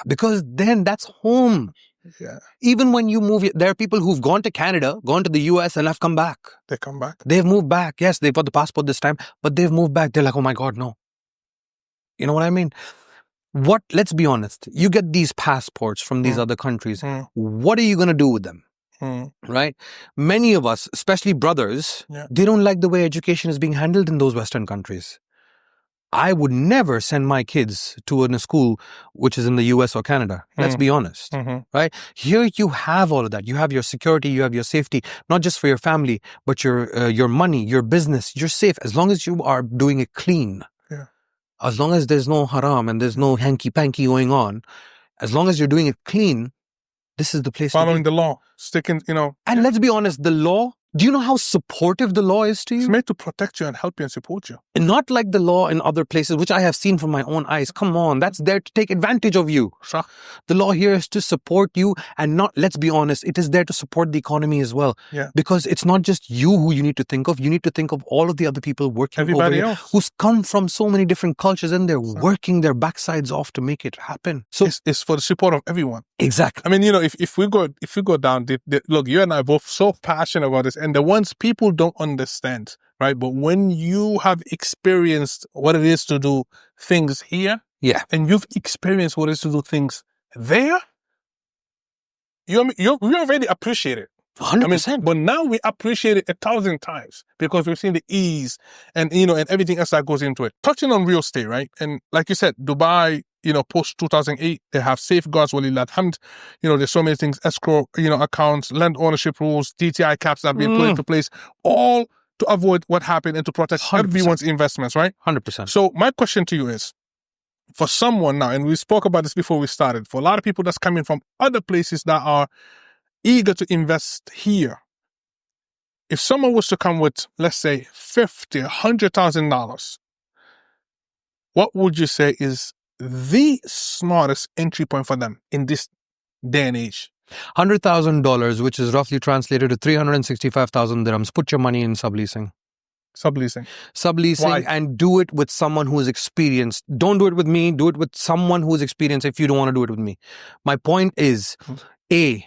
because then that's home. Yeah. Even when you move, there are people who've gone to Canada, gone to the US and have come back. They come back. They've moved back. Yes, they've got the passport this time, but they've moved back. They're like, oh my God, no. You know what I mean? Let's be honest. You get these passports from these other countries. What are you going to do with them? Right? Many of us, especially brothers, they don't like the way education is being handled in those Western countries. I would never send my kids to a school which is in the US or Canada. Let's be honest. Right? Here you have all of that. You have your security, you have your safety, not just for your family, but your money, your business. You're safe as long as you are doing it clean. As long as there's no haram and there's no hanky-panky going on, as long as you're doing it clean, this is the place following the law, sticking, And let's be honest, the law, do you know how supportive the law is to you? It's made to protect you and help you and support you. And not like the law in other places, which I have seen from my own eyes. Come on, that's there to take advantage of you. Sure. The law here is to support you and not, let's be honest, it is there to support the economy as well. Yeah. Because it's not just you who you need to think of. You need to think of all of the other people working everybody over here else who's come from so many different cultures and they're working their backsides off to make it happen. So it's for the support of everyone. Exactly. I mean, if we go down, look, you and I are both so passionate about this, and the ones people don't understand, right? But when you have experienced what it is to do things here, and you've experienced what it is to do things there, you already appreciate it. 100%. I mean, but now we appreciate it 1,000 times because we've seen the ease and and everything else that goes into it. Touching on real estate, right? And like you said, Dubai, post 2008, they have safeguards, walillahi alhamd. There's so many things, escrow, accounts, land ownership rules, DTI caps that have been put into place, all to avoid what happened and to protect 100%. Everyone's investments, right? 100%. So my question to you is, for someone now, and we spoke about this before we started, for a lot of people that's coming from other places that are eager to invest here, if someone was to come with, let's say, $50,000, $100,000, what would you say is the smartest entry point for them in this day and age? $100,000, which is roughly translated to 365,000 dirhams. Put your money in subleasing. Subleasing. Why? And do it with someone who is experienced. Don't do it with me. Do it with someone who is experienced if you don't want to do it with me. My point is, A,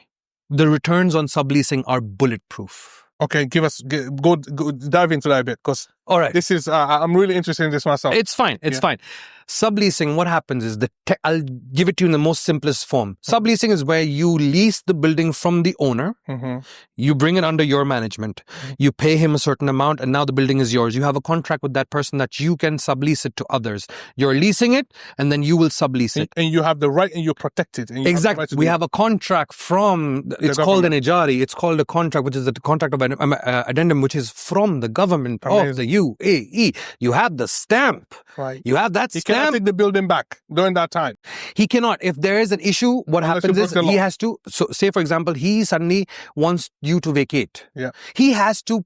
the returns on subleasing are bulletproof. Okay, go dive into that a bit, because all right, this is I'm really interested in this myself. It's fine. Subleasing, what happens is I'll give it to you in the most simplest form. Subleasing is where you lease the building from the owner. You bring it under your management. You pay him a certain amount, and now the building is yours. You have a contract with that person that you can sublease it to others. You're leasing it, and then you will sublease it. And you have the right, and you're protected. And exactly. We have a contract from, it's called an ijari. It's called a contract, which is the contract of addendum, which is from the government of the UAE. You have the stamp. Right. You have that stamp. He cannot take the building back during that time. He cannot. If there is an issue, what happens is he has to, so say for example, he suddenly wants you to vacate. Yeah. He has to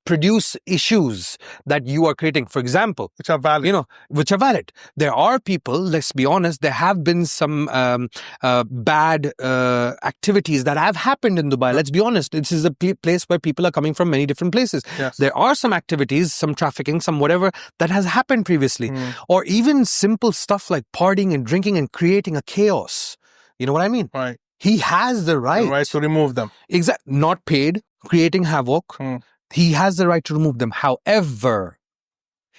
produce issues that you are creating, for example. Which are valid. Which are valid. There are people, let's be honest, there have been some bad activities that have happened in Dubai. Let's be honest. This is a place where people are coming from many different places. Yes. There are some activities, some trafficking, some whatever that has happened previously. Or even simple stuff like partying and drinking and creating a chaos. You know what I mean? Right. He has the right. The right to remove them. Exactly. Not paid, creating havoc. He has the right to remove them. However,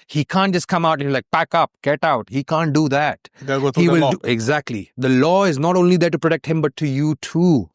he can't just come out and like, pack up, get out. He can't do that. Go through the law. Exactly. The law is not only there to protect him, but to you too.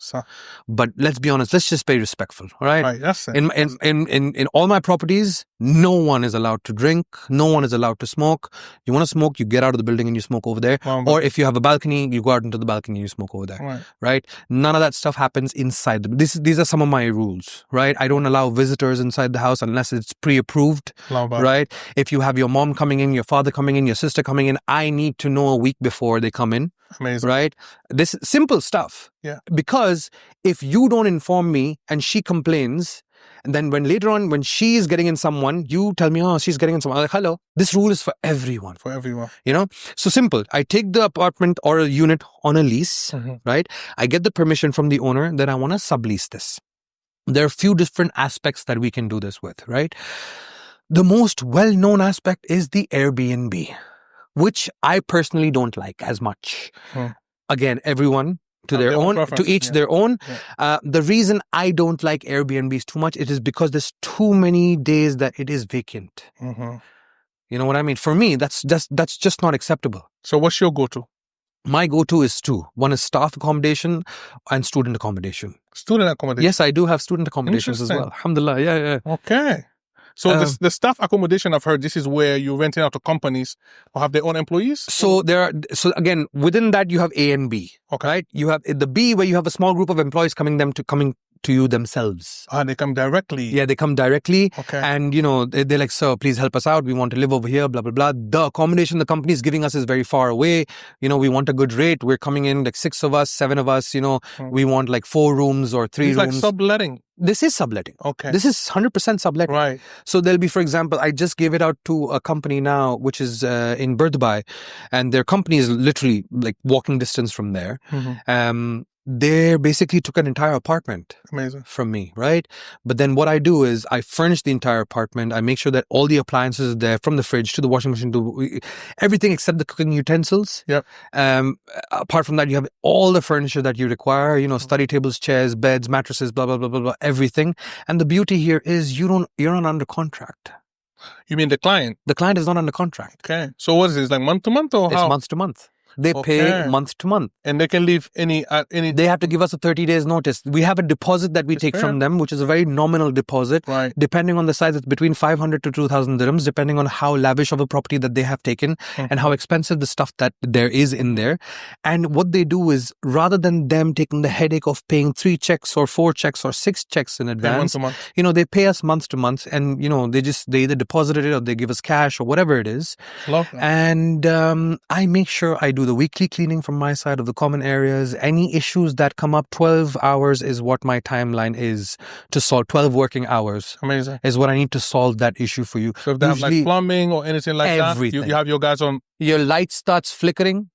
But let's be honest, let's just be respectful, all right? Right, that's it. In all my properties, no one is allowed to drink. No one is allowed to smoke. You want to smoke, you get out of the building and you smoke over there. Or if you have a balcony, you go out into the balcony and you smoke over there, right? None of that stuff happens inside. These are some of my rules, right? I don't allow visitors inside the house unless it's pre-approved, right? If you have your mom coming in, your father coming in, your sister coming in, I need to know a week before they come in. Amazing. Right? This is simple stuff. Yeah. Because if you don't inform me and she complains, and then later on, when she is getting in someone, you tell me, oh, she's getting in someone. I'm like, hello, this rule is for everyone. For everyone. So simple. I take the apartment or a unit on a lease, right? I get the permission from the owner that I want to sublease this. There are a few different aspects that we can do this with, right? The most well-known aspect is the Airbnb, which I personally don't like as much. Again, everyone to their own, to each their own. The reason I don't like Airbnbs too much, it is because there's too many days that it is vacant. You know what I mean? For me, that's just not acceptable. So what's your go-to? My go-to is two. One is staff accommodation and student accommodation. Student accommodation? Yes, I do have student accommodations as well. Alhamdulillah, yeah. Okay. So the staff accommodation, I've heard, this is where you're renting out to companies who have their own employees? So again, within that you have A and B. Okay. Right? You have the B where you have a small group of employees coming to you themselves. They come directly. Yeah, they come directly. Okay. And, they're like, sir, please help us out. We want to live over here, blah, blah, blah. The accommodation the company is giving us is very far away. We want a good rate. We're coming in like 6 of us, 7 of us, we want like 4 rooms or 3 rooms. It's like subletting. This is subletting. Okay. This is 100% subletting. Right. So there'll be, for example, I just gave it out to a company now, which is in Dubai, and their company is literally like walking distance from there. They basically took an entire apartment from me, right? But then what I do is I furnish the entire apartment. I make sure that all the appliances are there, from the fridge to the washing machine to everything except the cooking utensils. Yep. Apart from that, you have all the furniture that you require, study tables, chairs, beds, mattresses, blah, blah, blah, blah, blah, everything. And the beauty here is you're not under contract. You mean the client? The client is not under contract. Okay. So what is this, like month to month or how? It's month to month. They pay month to month. And they can leave any... They have to give us a 30 days notice. We have a deposit that we take from them, which is a very nominal deposit. Right. Depending on the size, it's between 500 to 2,000 dirhams, depending on how lavish of a property that they have taken and how expensive the stuff that there is in there. And what they do is, rather than them taking the headache of paying 3 checks or 4 checks or 6 checks in advance, they pay us month to month, and, they either deposit it or they give us cash or whatever it is. And I make sure I do the weekly cleaning from my side of the common areas. Any issues that come up, 12 hours is what my timeline is to solve. 12 working hours. Amazing. Is what I need to solve that issue for you. So if they have like plumbing or anything like everything. that, you have your guys on. Your light starts flickering.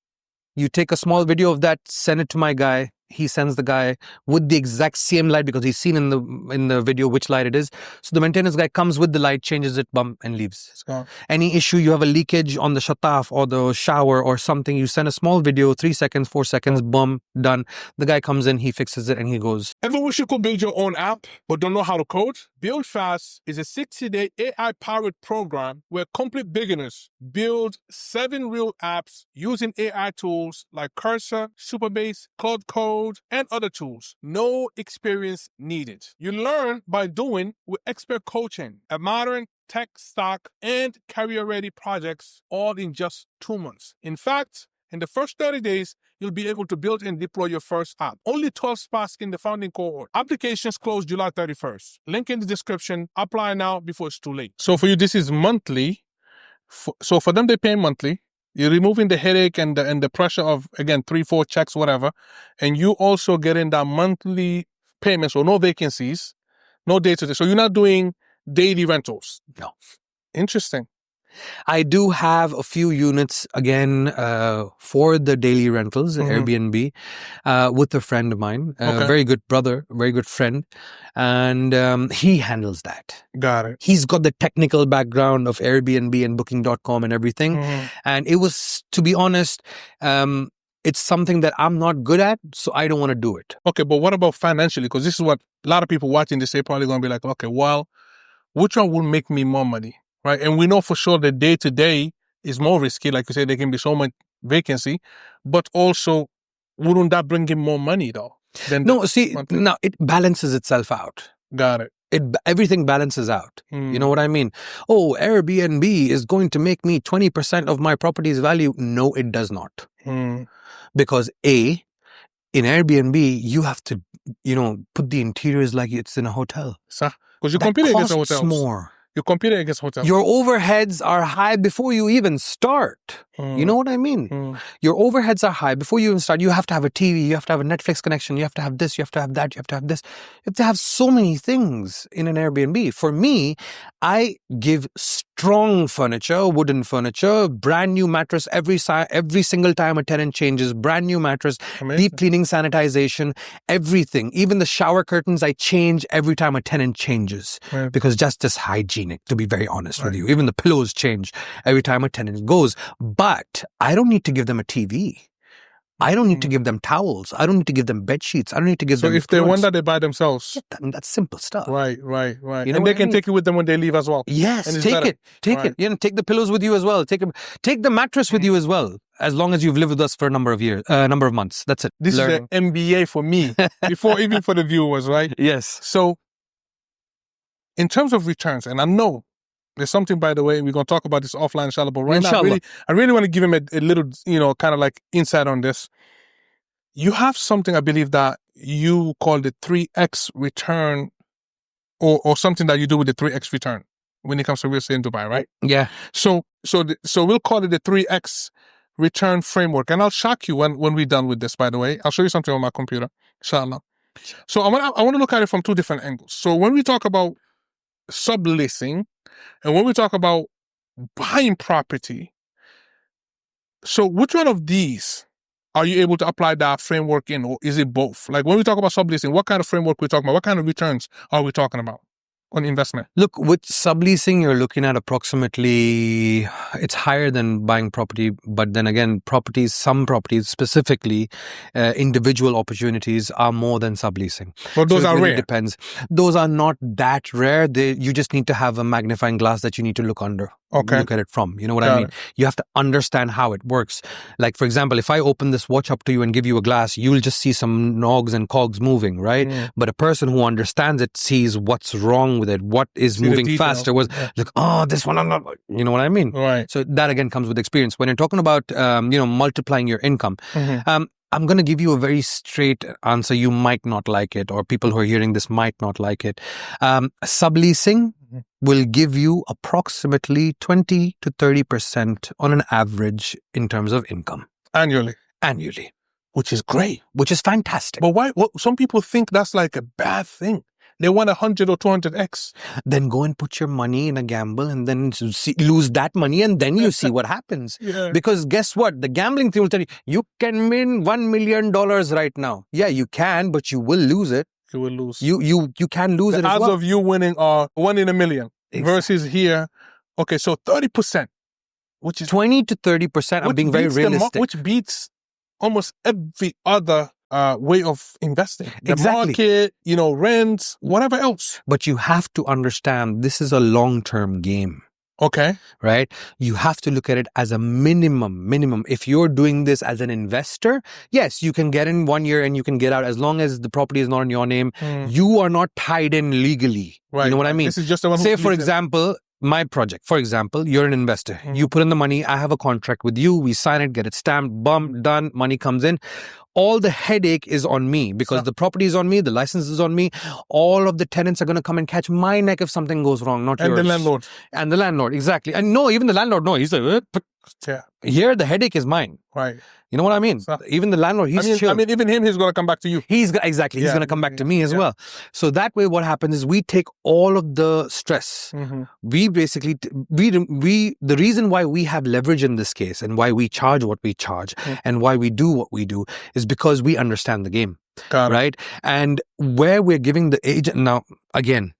You take a small video of that, send it to my guy. he sends the guy with the exact same light because he's seen in the video which light it is. So the maintenance guy comes with the light, changes it, bum, and leaves. It's gone. Any issue, you have a leakage on the shataf or the shower or something, you send a small video, 3 seconds, 4 seconds, bum, done. The guy comes in, he fixes it, and he goes. Ever wish you could build your own app but don't know how to code? Build Fast is a 60-day AI-powered program where complete beginners build 7 real apps using AI tools like Cursor, Supabase, Cloud Code, and other tools. No experience needed. You learn by doing with expert coaching, a modern tech stack, and career-ready projects all in just 2 months. In fact, in the first 30 days, you'll be able to build and deploy your first app. Only 12 spots in the founding cohort. Applications close July 31st. Link in the description. Apply now before it's too late. So for you, this is monthly. So for them, they pay monthly. You're removing the headache and the pressure of, again, 3-4 checks, whatever. And you also getting that monthly payment, so no vacancies, no day-to-day. So you're not doing daily rentals. No. Interesting. I do have a few units, again, for the daily rentals, Airbnb, with a friend of mine, a very good brother, very good friend, and he handles that. Got it. He's got the technical background of Airbnb and Booking.com and everything, and it was, to be honest, it's something that I'm not good at, so I don't want to do it. Okay, but what about financially? Because this is what a lot of people watching this, they're probably going to be like, okay, well, which one will make me more money? Right, and we know for sure that day-to-day is more risky. Like you said, there can be so much vacancy, but also, wouldn't that bring in more money though? No, see, now it balances itself out. Got it. Everything balances out. You know what I mean? Oh, Airbnb is going to make me 20% of my property's value. No, it does not. Because in Airbnb, you have to, put the interiors like it's in a hotel. Because you compete against the hotels. More. You're competing against hotels. Your overheads are high before you even start. You know what I mean? Your overheads are high before you even start. You have to have a TV, you have to have a Netflix connection, you have to have this, you have to have that, you have to have this. You have to have so many things in an Airbnb. For me, I give strong furniture, wooden furniture, brand new mattress every single time a tenant changes, brand new mattress, deep cleaning, sanitization, everything. Even the shower curtains I change every time a tenant changes because just as hygienic, to be very honest with you. Even the pillows change every time a tenant goes. But I don't need to give them a TV. I don't need to give them towels. I don't need to give them bed sheets. I don't need to give them. So if they want that, they buy themselves. Yeah, that's simple stuff. Right. And they can take it with them when they leave as well. Yes, take it. Take the pillows with you as well. Take the mattress with you as well. As long as you've lived with us for a number of months. That's it. This is the MBA for me, even for the viewers, right? Yes. So in terms of returns, and I know there's something, by the way, we're going to talk about this offline, inshallah, but right now, I really want to give him a little, kind of like insight on this. You have something, I believe, that you call the 3X return or something that you do with the 3X return when it comes to real estate in Dubai, right? Yeah. So we'll call it the 3X return framework. And I'll shock you when we're done with this, by the way. I'll show you something on my computer, inshallah. So I want to look at it from 2 different angles. So when we talk about subleasing, and when we talk about buying property, so which one of these are you able to apply that framework in, or is it both? Like when we talk about subleasing, what kind of framework we're talking about? What kind of returns are we talking about on investment? Look, with subleasing, you're looking at approximately, it's higher than buying property, but then again, some properties, specifically individual opportunities, are more than subleasing. But those are really rare. Depends. Those are not that rare. You just need to have a magnifying glass that you need to look under. Okay. Look at it from. You know what I mean? You have to understand how it works. Like, for example, if I open this watch up to you and give you a glass, you'll just see some nogs and cogs moving, right? But a person who understands it sees what's wrong with it, what is moving faster. Like, this one, I'm not. You know what I mean? Right. So that again comes with experience. When you're talking about, multiplying your income, I'm going to give you a very straight answer. You might not like it, or people who are hearing this might not like it. Subleasing will give you approximately 20 to 30% on an average in terms of income. Annually. Which is great, which is fantastic. But why? Some people think that's like a bad thing. They want 100 or 200x. Then go and put your money in a gamble and then lose that money and then you see what happens. Yeah. Because guess what? The gambling thing will tell you, you can win $1 million right now. Yeah, you can, but you will lose it. You will lose. You can lose the it as odds well. of you winning are 1 in a million versus here. Okay, so 30%, which is 20 to 30%. I'm being very realistic. Which beats almost every other way of investing. The Exactly. market, rents, whatever else. But you have to understand this is a long-term game. Okay. Right? You have to look at it as a minimum. If you're doing this as an investor, yes, you can get in 1 year and you can get out as long as the property is not in your name. You are not tied in legally. Right. You know what I mean? This is just the one Say, for example, my project. For example, you're an investor. You put in the money. I have a contract with you. We sign it, get it stamped, done. Money comes in. All the headache is on me because the property is on me. The license is on me. All of the tenants are going to come and catch my neck if something goes wrong, not yours. And the landlord. And the landlord, exactly. And no, even the landlord, no. He's like, yeah. Here, the headache is mine. Right. You know what I mean? Even the landlord, he's chill. I mean, even him, he's going to come back to you. Exactly. He's going to come back to me as well. So that way, what happens is we take all of the stress. We basically, the reason why we have leverage in this case and why we charge what we charge and why we do what we do is because we understand the game. Right? And where we're giving the agent, now, again,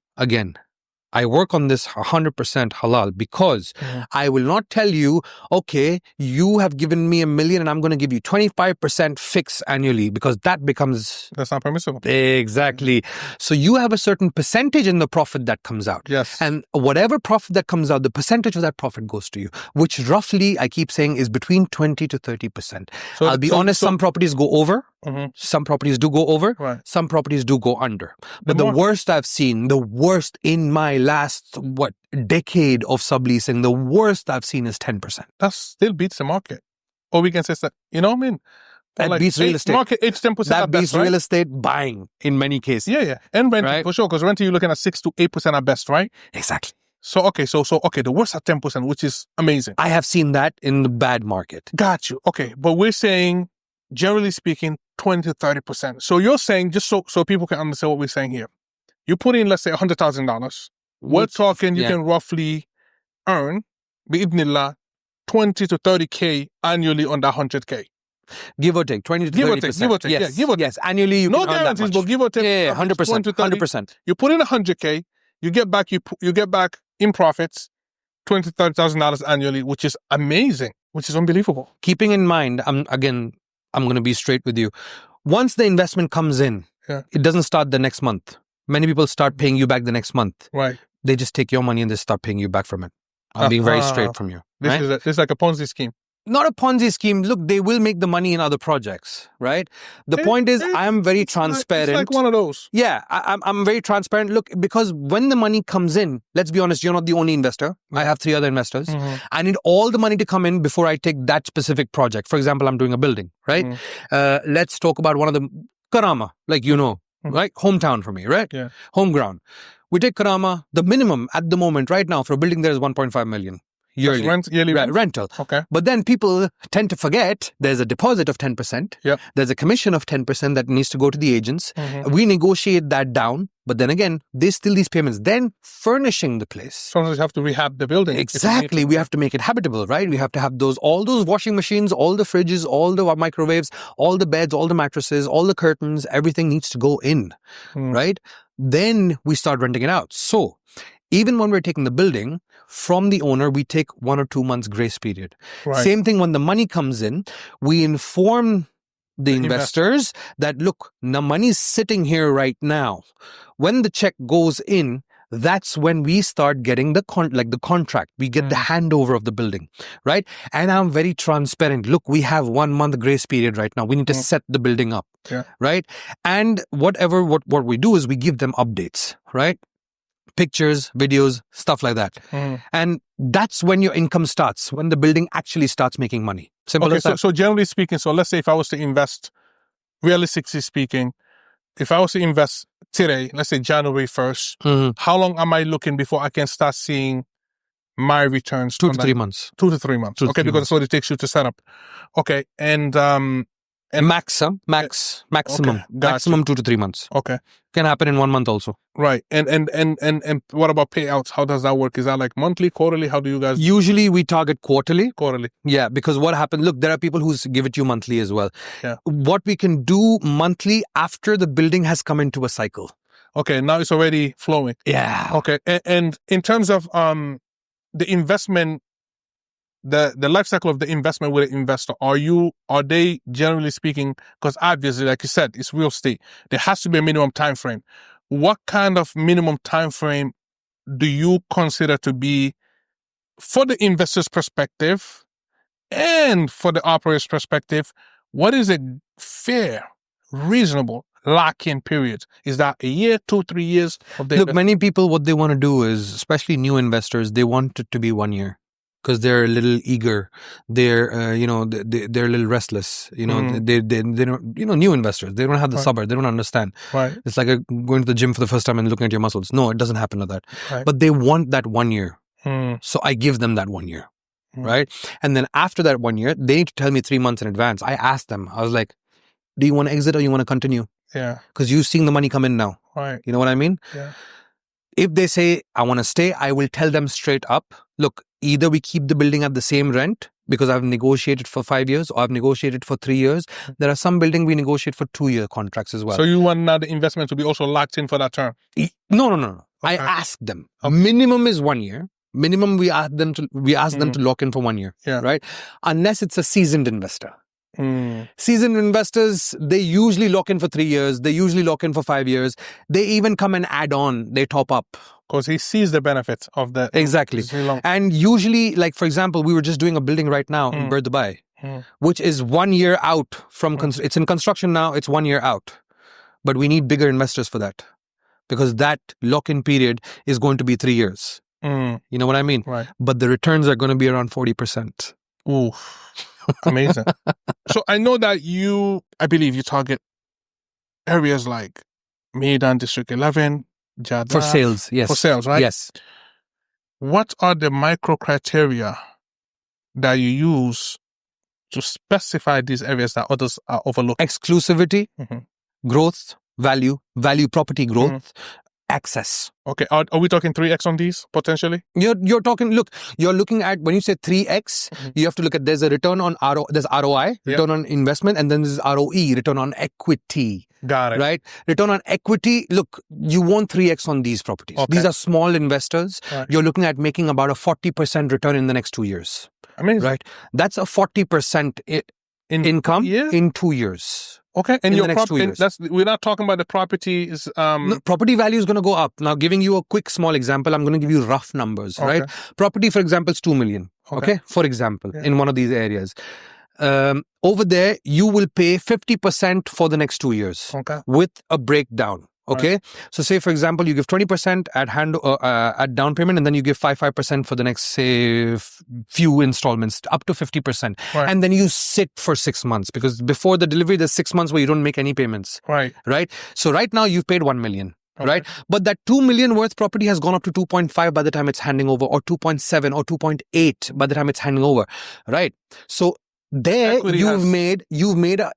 I work on this 100% halal because I will not tell you, okay, you have given me $1 million and I'm going to give you 25% fix annually because that becomes... That's not permissible. Exactly. So you have a certain percentage in the profit that comes out. Yes. And whatever profit that comes out, the percentage of that profit goes to you, which roughly, I keep saying, is between 20 to 30%. So, I'll be honest, some properties go over. Some properties do go over. Right. Some properties do go under. But the worst I've seen, the worst in my last, decade of subleasing, the worst I've seen is 10%. That still beats the market. Or we can say that, you know what I mean? That beats real estate. Market 8-10%. That beats real estate buying in many cases. Yeah. And renting, for sure, because renting you're looking at 6 to 8% at best, right? Exactly. So, okay, the worst at 10%, which is amazing. I have seen that in the bad market. Got you. Okay, but we're saying, generally speaking, 20 to 30%. So you're saying, just so people can understand what we're saying here, you put in, let's say, $100,000. We're talking you can roughly earn, bi'idhnillah, 20 to 30K annually on that 100K. Give or take, 20 to 30%. Give or take. Yes. Yeah, give or take. Yes, annually you no can earn guarantees, that much. but give or take. Yeah, 100%. 100%. You put in 100K, you get back in profits $20,000 to $30,000 annually, which is amazing, which is unbelievable. Keeping in mind, I'm going to be straight with you. Once the investment comes in, it doesn't start the next month. Many people start paying you back the next month. Right. They just take your money and they start paying you back from it. I'm being very straight from you. This is like a Ponzi scheme. Not a Ponzi scheme. Look, they will make the money in other projects, right? The point is, I am very transparent. It's like one of those. Yeah, I'm very transparent. Look, because when the money comes in, let's be honest, you're not the only investor. I have 3 other investors. I need all the money to come in before I take that specific project. For example, I'm doing a building, right? Let's talk about one of the Karama, like right? Hometown for me, right? Yeah. Home ground. We take Karama. The minimum at the moment right now for a building there is 1.5 million. Yearly. Yearly rental. Okay. But then people tend to forget there's a deposit of 10%. Yep. There's a commission of 10% that needs to go to the agents. We negotiate that down. But then again, there's still these payments. Then furnishing the place. Sometimes you have to rehab the building. Exactly. We have to make it habitable, right? We have to have all those washing machines, all the fridges, all the microwaves, all the beds, all the mattresses, all the curtains, everything needs to go in, right? Then we start renting it out. So even when we're taking the building from the owner, we take 1 or 2 months grace period. Right. Same thing when the money comes in, we inform the investors that, look, the money's sitting here right now. When the check goes in, that's when we start getting the contract. We get the handover of the building, right? And I'm very transparent. Look, we have 1 month grace period right now. We need to set the building up, right? And what we do is we give them updates, right? Pictures, videos, stuff like that. And that's when your income starts, when the building actually starts making money. Simple as that. So generally speaking, so let's say if I was to invest, realistically speaking, if I was to invest today, let's say January 1st, how long am I looking before I can start seeing my returns? 2 to 3 months. 2 to 3 months. Okay, because that's what it takes you to set up. Okay, and And maximum Okay, gotcha. maximum 2 to 3 months. Okay. Can happen in 1 month also. Right. And what about payouts? How does that work? Is that like monthly, quarterly? How do you guys Usually we target quarterly. quarterly? Yeah, because what happens, look, there are people who give it to you monthly as well. Yeah. What we can do monthly after the building has come into a cycle. Okay, now it's already flowing. Yeah. Okay. And in terms of the investment, the life cycle of the investment with an investor, are they generally speaking, because obviously, like you said, it's real estate, there has to be a minimum time frame. What kind of minimum time frame do you consider to be, for the investor's perspective and for the operator's perspective, what is a fair, reasonable lock-in period? Is that a year, 2, 3 years of the Look, many people, what they want to do is, especially new investors, they want it to be 1 year. Because they're a little eager, they're they're a little restless. They don't, new investors, they don't have the sabr, they don't understand. Right. It's like going to the gym for the first time and looking at your muscles. No, it doesn't happen like that. Right. But they want that 1 year, Mm. so I give them that 1 year, Mm. right? And then after that 1 year, they need to tell me 3 months in advance. I asked them, I was like, "Do you want to exit or you want to continue?" Yeah. Because you're seeing the money come in now. Right. You know what I mean? Yeah. If they say, I want to stay, I will tell them straight up, look, either we keep the building at the same rent because I've negotiated for 5 years or I've negotiated for 3 years. There are some buildings we negotiate for 2-year contracts as well. So you want now the investment to be also locked in for that term? No. I Okay. ask them. Minimum is 1 year. Minimum we ask them to lock in for 1 year. Yeah. Right? Unless it's a seasoned investor. Mm. Seasoned investors, they usually lock in for 3 years. They usually lock in for 5 years. They even come and add on. They top up. Because he sees the benefits of that. Exactly. And usually, like, for example, we were just doing a building right now in Bur Dubai, which is 1 year out from, it's in construction now, it's 1 year out. But we need bigger investors for that. Because that lock-in period is going to be 3 years. Mm. You know what I mean? Right. But the returns are going to be around 40%. Ooh. Amazing. So I know that I believe you target areas like Maidan District 11, Jeddah. For sales, yes. For sales, right? Yes. What are the micro criteria that you use to specify these areas that others are overlooked? Exclusivity, growth, value, property growth, access. Okay. Are we talking 3x on these potentially? You're talking, look, you're looking at, when you say 3x, you have to look at, there's a return on there's ROI, return on investment, and then there's ROE, return on equity. Got it. Right? Return on equity, look, you want 3x on these properties. Okay. These are small investors. Right. You're looking at making about a 40% return in the next 2 years. Amazing. Right? That's a 40% income in 2 years. Okay, and in your the next 2 property, years. we're not talking about the properties. No, property value is going to go up. Now, giving you a quick small example, I'm going to give you rough numbers, right? Property, for example, is 2 million. Okay. For example, in one of these areas. Over there, you will pay 50% for the next 2 years with a breakdown. Okay. Right. So say, for example, you give 20% at down payment, and then you give 5% for the next, say, few installments, up to 50%. Right. And then you sit for 6 months, because before the delivery, there's 6 months where you don't make any payments. Right. Right. So right now you've paid 1 million. Right. But that 2 million worth property has gone up to 2.5 by the time it's handing over, or 2.7 or 2.8 by the time it's handing over. Right. So there you've made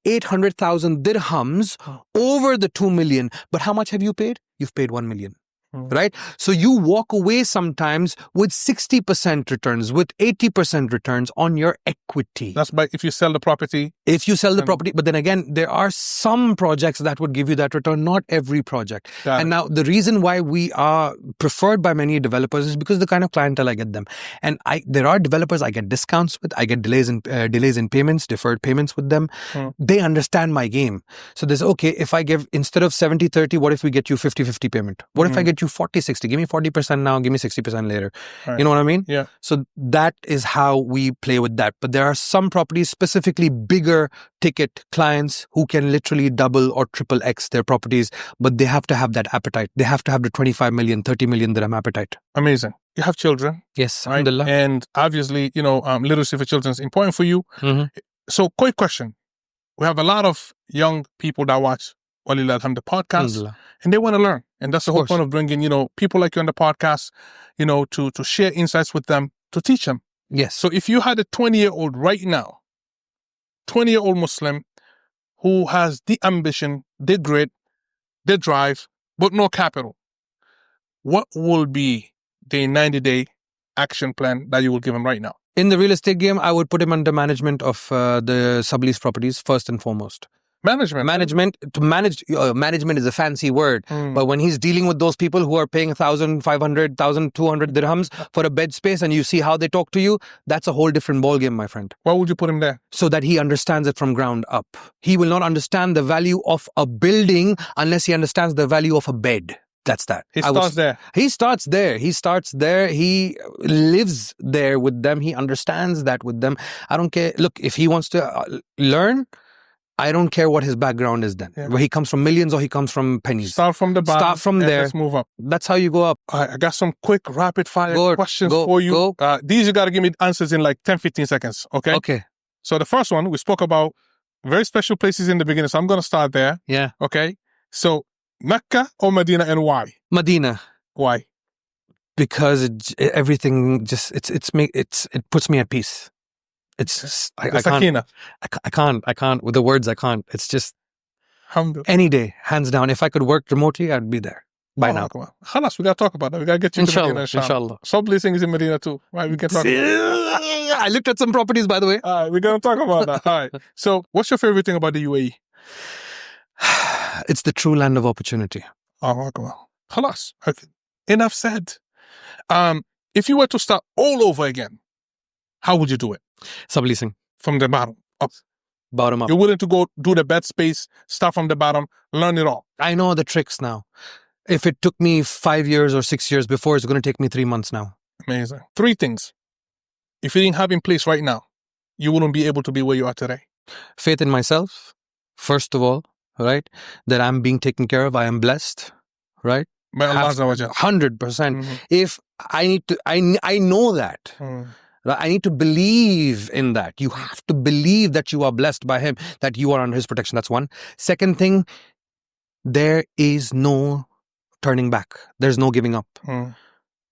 800,000 dirhams over the 2 million. But how much have you paid? You've paid 1 million. Right? So you walk away sometimes with 60% returns, with 80% returns on your equity. That's by if you sell the property. If you sell the property, but then again, there are some projects that would give you that return, not every project. And now the reason why we are preferred by many developers is because the kind of clientele I get them. And there are developers I get discounts with, I get delays in payments, deferred payments with them. They understand my game. So there's, okay, if I give, instead of 70-30, what if we get you 50-50 payment? What if I get you 40-60? Give me 40% now, give me 60% later. You know what I mean? Yeah. So that is how we play with that. But there are some properties, specifically bigger ticket clients, who can literally double or triple X their properties, but they have to have that appetite. They have to have the 25 million, 30 million dirham appetite. Amazing. You have children. Yes. Right? And obviously, literacy for children is important for you. So quick question. We have a lot of young people that watch Walillah Alhamd, the podcast, and they want to learn. And that's the whole point of bringing, people like you on the podcast, to share insights with them, to teach them. Yes. So if you had a 20-year-old right now, 20-year-old Muslim, who has the ambition, the grit, the drive, but no capital, what will be the 90-day action plan that you will give him right now? In the real estate game, I would put him under management of the sublease properties first and foremost. Management is a fancy word, but when he's dealing with those people who are paying 1,500, 1,200 dirhams for a bed space, and you see how they talk to you, that's a whole different ballgame, my friend. Why would you put him there? So that he understands it from ground up. He will not understand the value of a building unless he understands the value of a bed. That's that. He starts there. He starts there. He lives there with them. He understands that with them. I don't care. Look, if he wants to learn, I don't care what his background is then. Where he comes from millions or he comes from pennies. Start from the bottom. Start from there. Let's move up. That's how you go up. All right, I got some quick rapid fire questions for you. These you got to give me answers in like 10, 15 seconds. Okay? Okay. So the first one, we spoke about very special places in the beginning. So I'm going to start there. Yeah. Okay. So Mecca or Medina, and why? Medina. Why? Because everything just, it puts me at peace. It's I can't with the words. I can't. It's just any day, hands down. If I could work remotely, I'd be there by now. Khalas, we got to talk about that. We got to get you to Medina, inshallah. Subleasing is in Medina too. Right, we can talk about that. I looked at some properties, by the way. All right, we're going to talk about that. All right. So what's your favorite thing about the UAE? It's the true land of opportunity. Khalas. Okay. Enough said. If you were to start all over again, how would you do it? Subleasing. From the bottom up. Bottom up. You're willing to go do the bed space, start from the bottom, learn it all. I know the tricks now. If it took me 5 years or 6 years before, it's going to take me 3 months now. Amazing. 3 things. If you didn't have in place right now, you wouldn't be able to be where you are today. Faith in myself, first of all, right? That I'm being taken care of. I am blessed, right? By Allah 100%. If I need to, I know that. I need to believe in that. You have to believe that you are blessed by him, that you are under his protection. That's one. Second thing, there is no turning back. There's no giving up.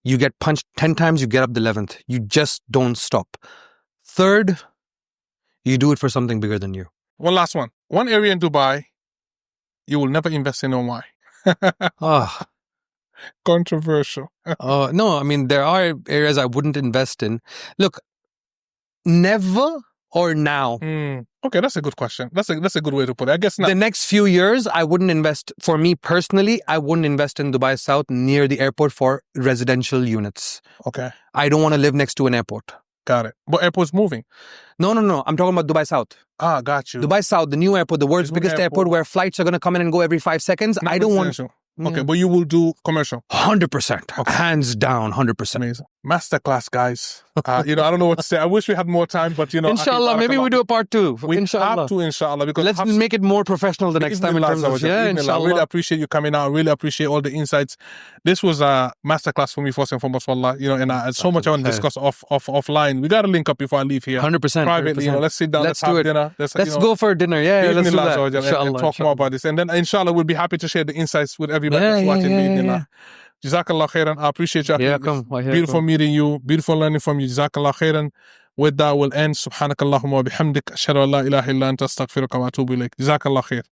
You get punched 10 times, you get up the 11th. You just don't stop. Third, you do it for something bigger than you. One last one. One area in Dubai you will never invest in, why? Controversial. No, I mean, there are areas I wouldn't invest in. Look, never or now? Okay, that's a good question. That's a good way to put it. I guess not. The next few years, I wouldn't invest. For me personally, I wouldn't invest in Dubai South near the airport for residential units. Okay. I don't want to live next to an airport. Got it. But airport's moving. No. I'm talking about Dubai South. Got you. Dubai South, the new airport, the world's biggest airport where flights are going to come in and go every 5 seconds. I don't want... Okay, but you will do commercial. 100%. Okay. Hands down, 100%. Amazing. Masterclass, guys. I don't know what to say. I wish we had more time, but inshallah, maybe we do a part 2. We have to, inshallah. Because let's make it more professional the next time in terms of, inshallah. I really appreciate you coming out. I really appreciate all the insights. This was a masterclass for me, first and foremost, wallah. And so much I want to discuss offline. We got to link up before I leave here. 100%. Privately, 100%. Let's sit down, let's have dinner. Let's go for dinner. Yeah, let's do that. And talk more about this. And then, inshallah, we'll be happy to share the insights with everybody that's watching me. Jazakallah khairan. I appreciate you. Beautiful meeting you. Beautiful learning from you. Jazakallah khairan. With that, we'll end. Subhanakallahumma wa bihamdik. Ashhadu an la ilaha illa anta astaghfiruka wa atubu ilayk. Jazakallah khair.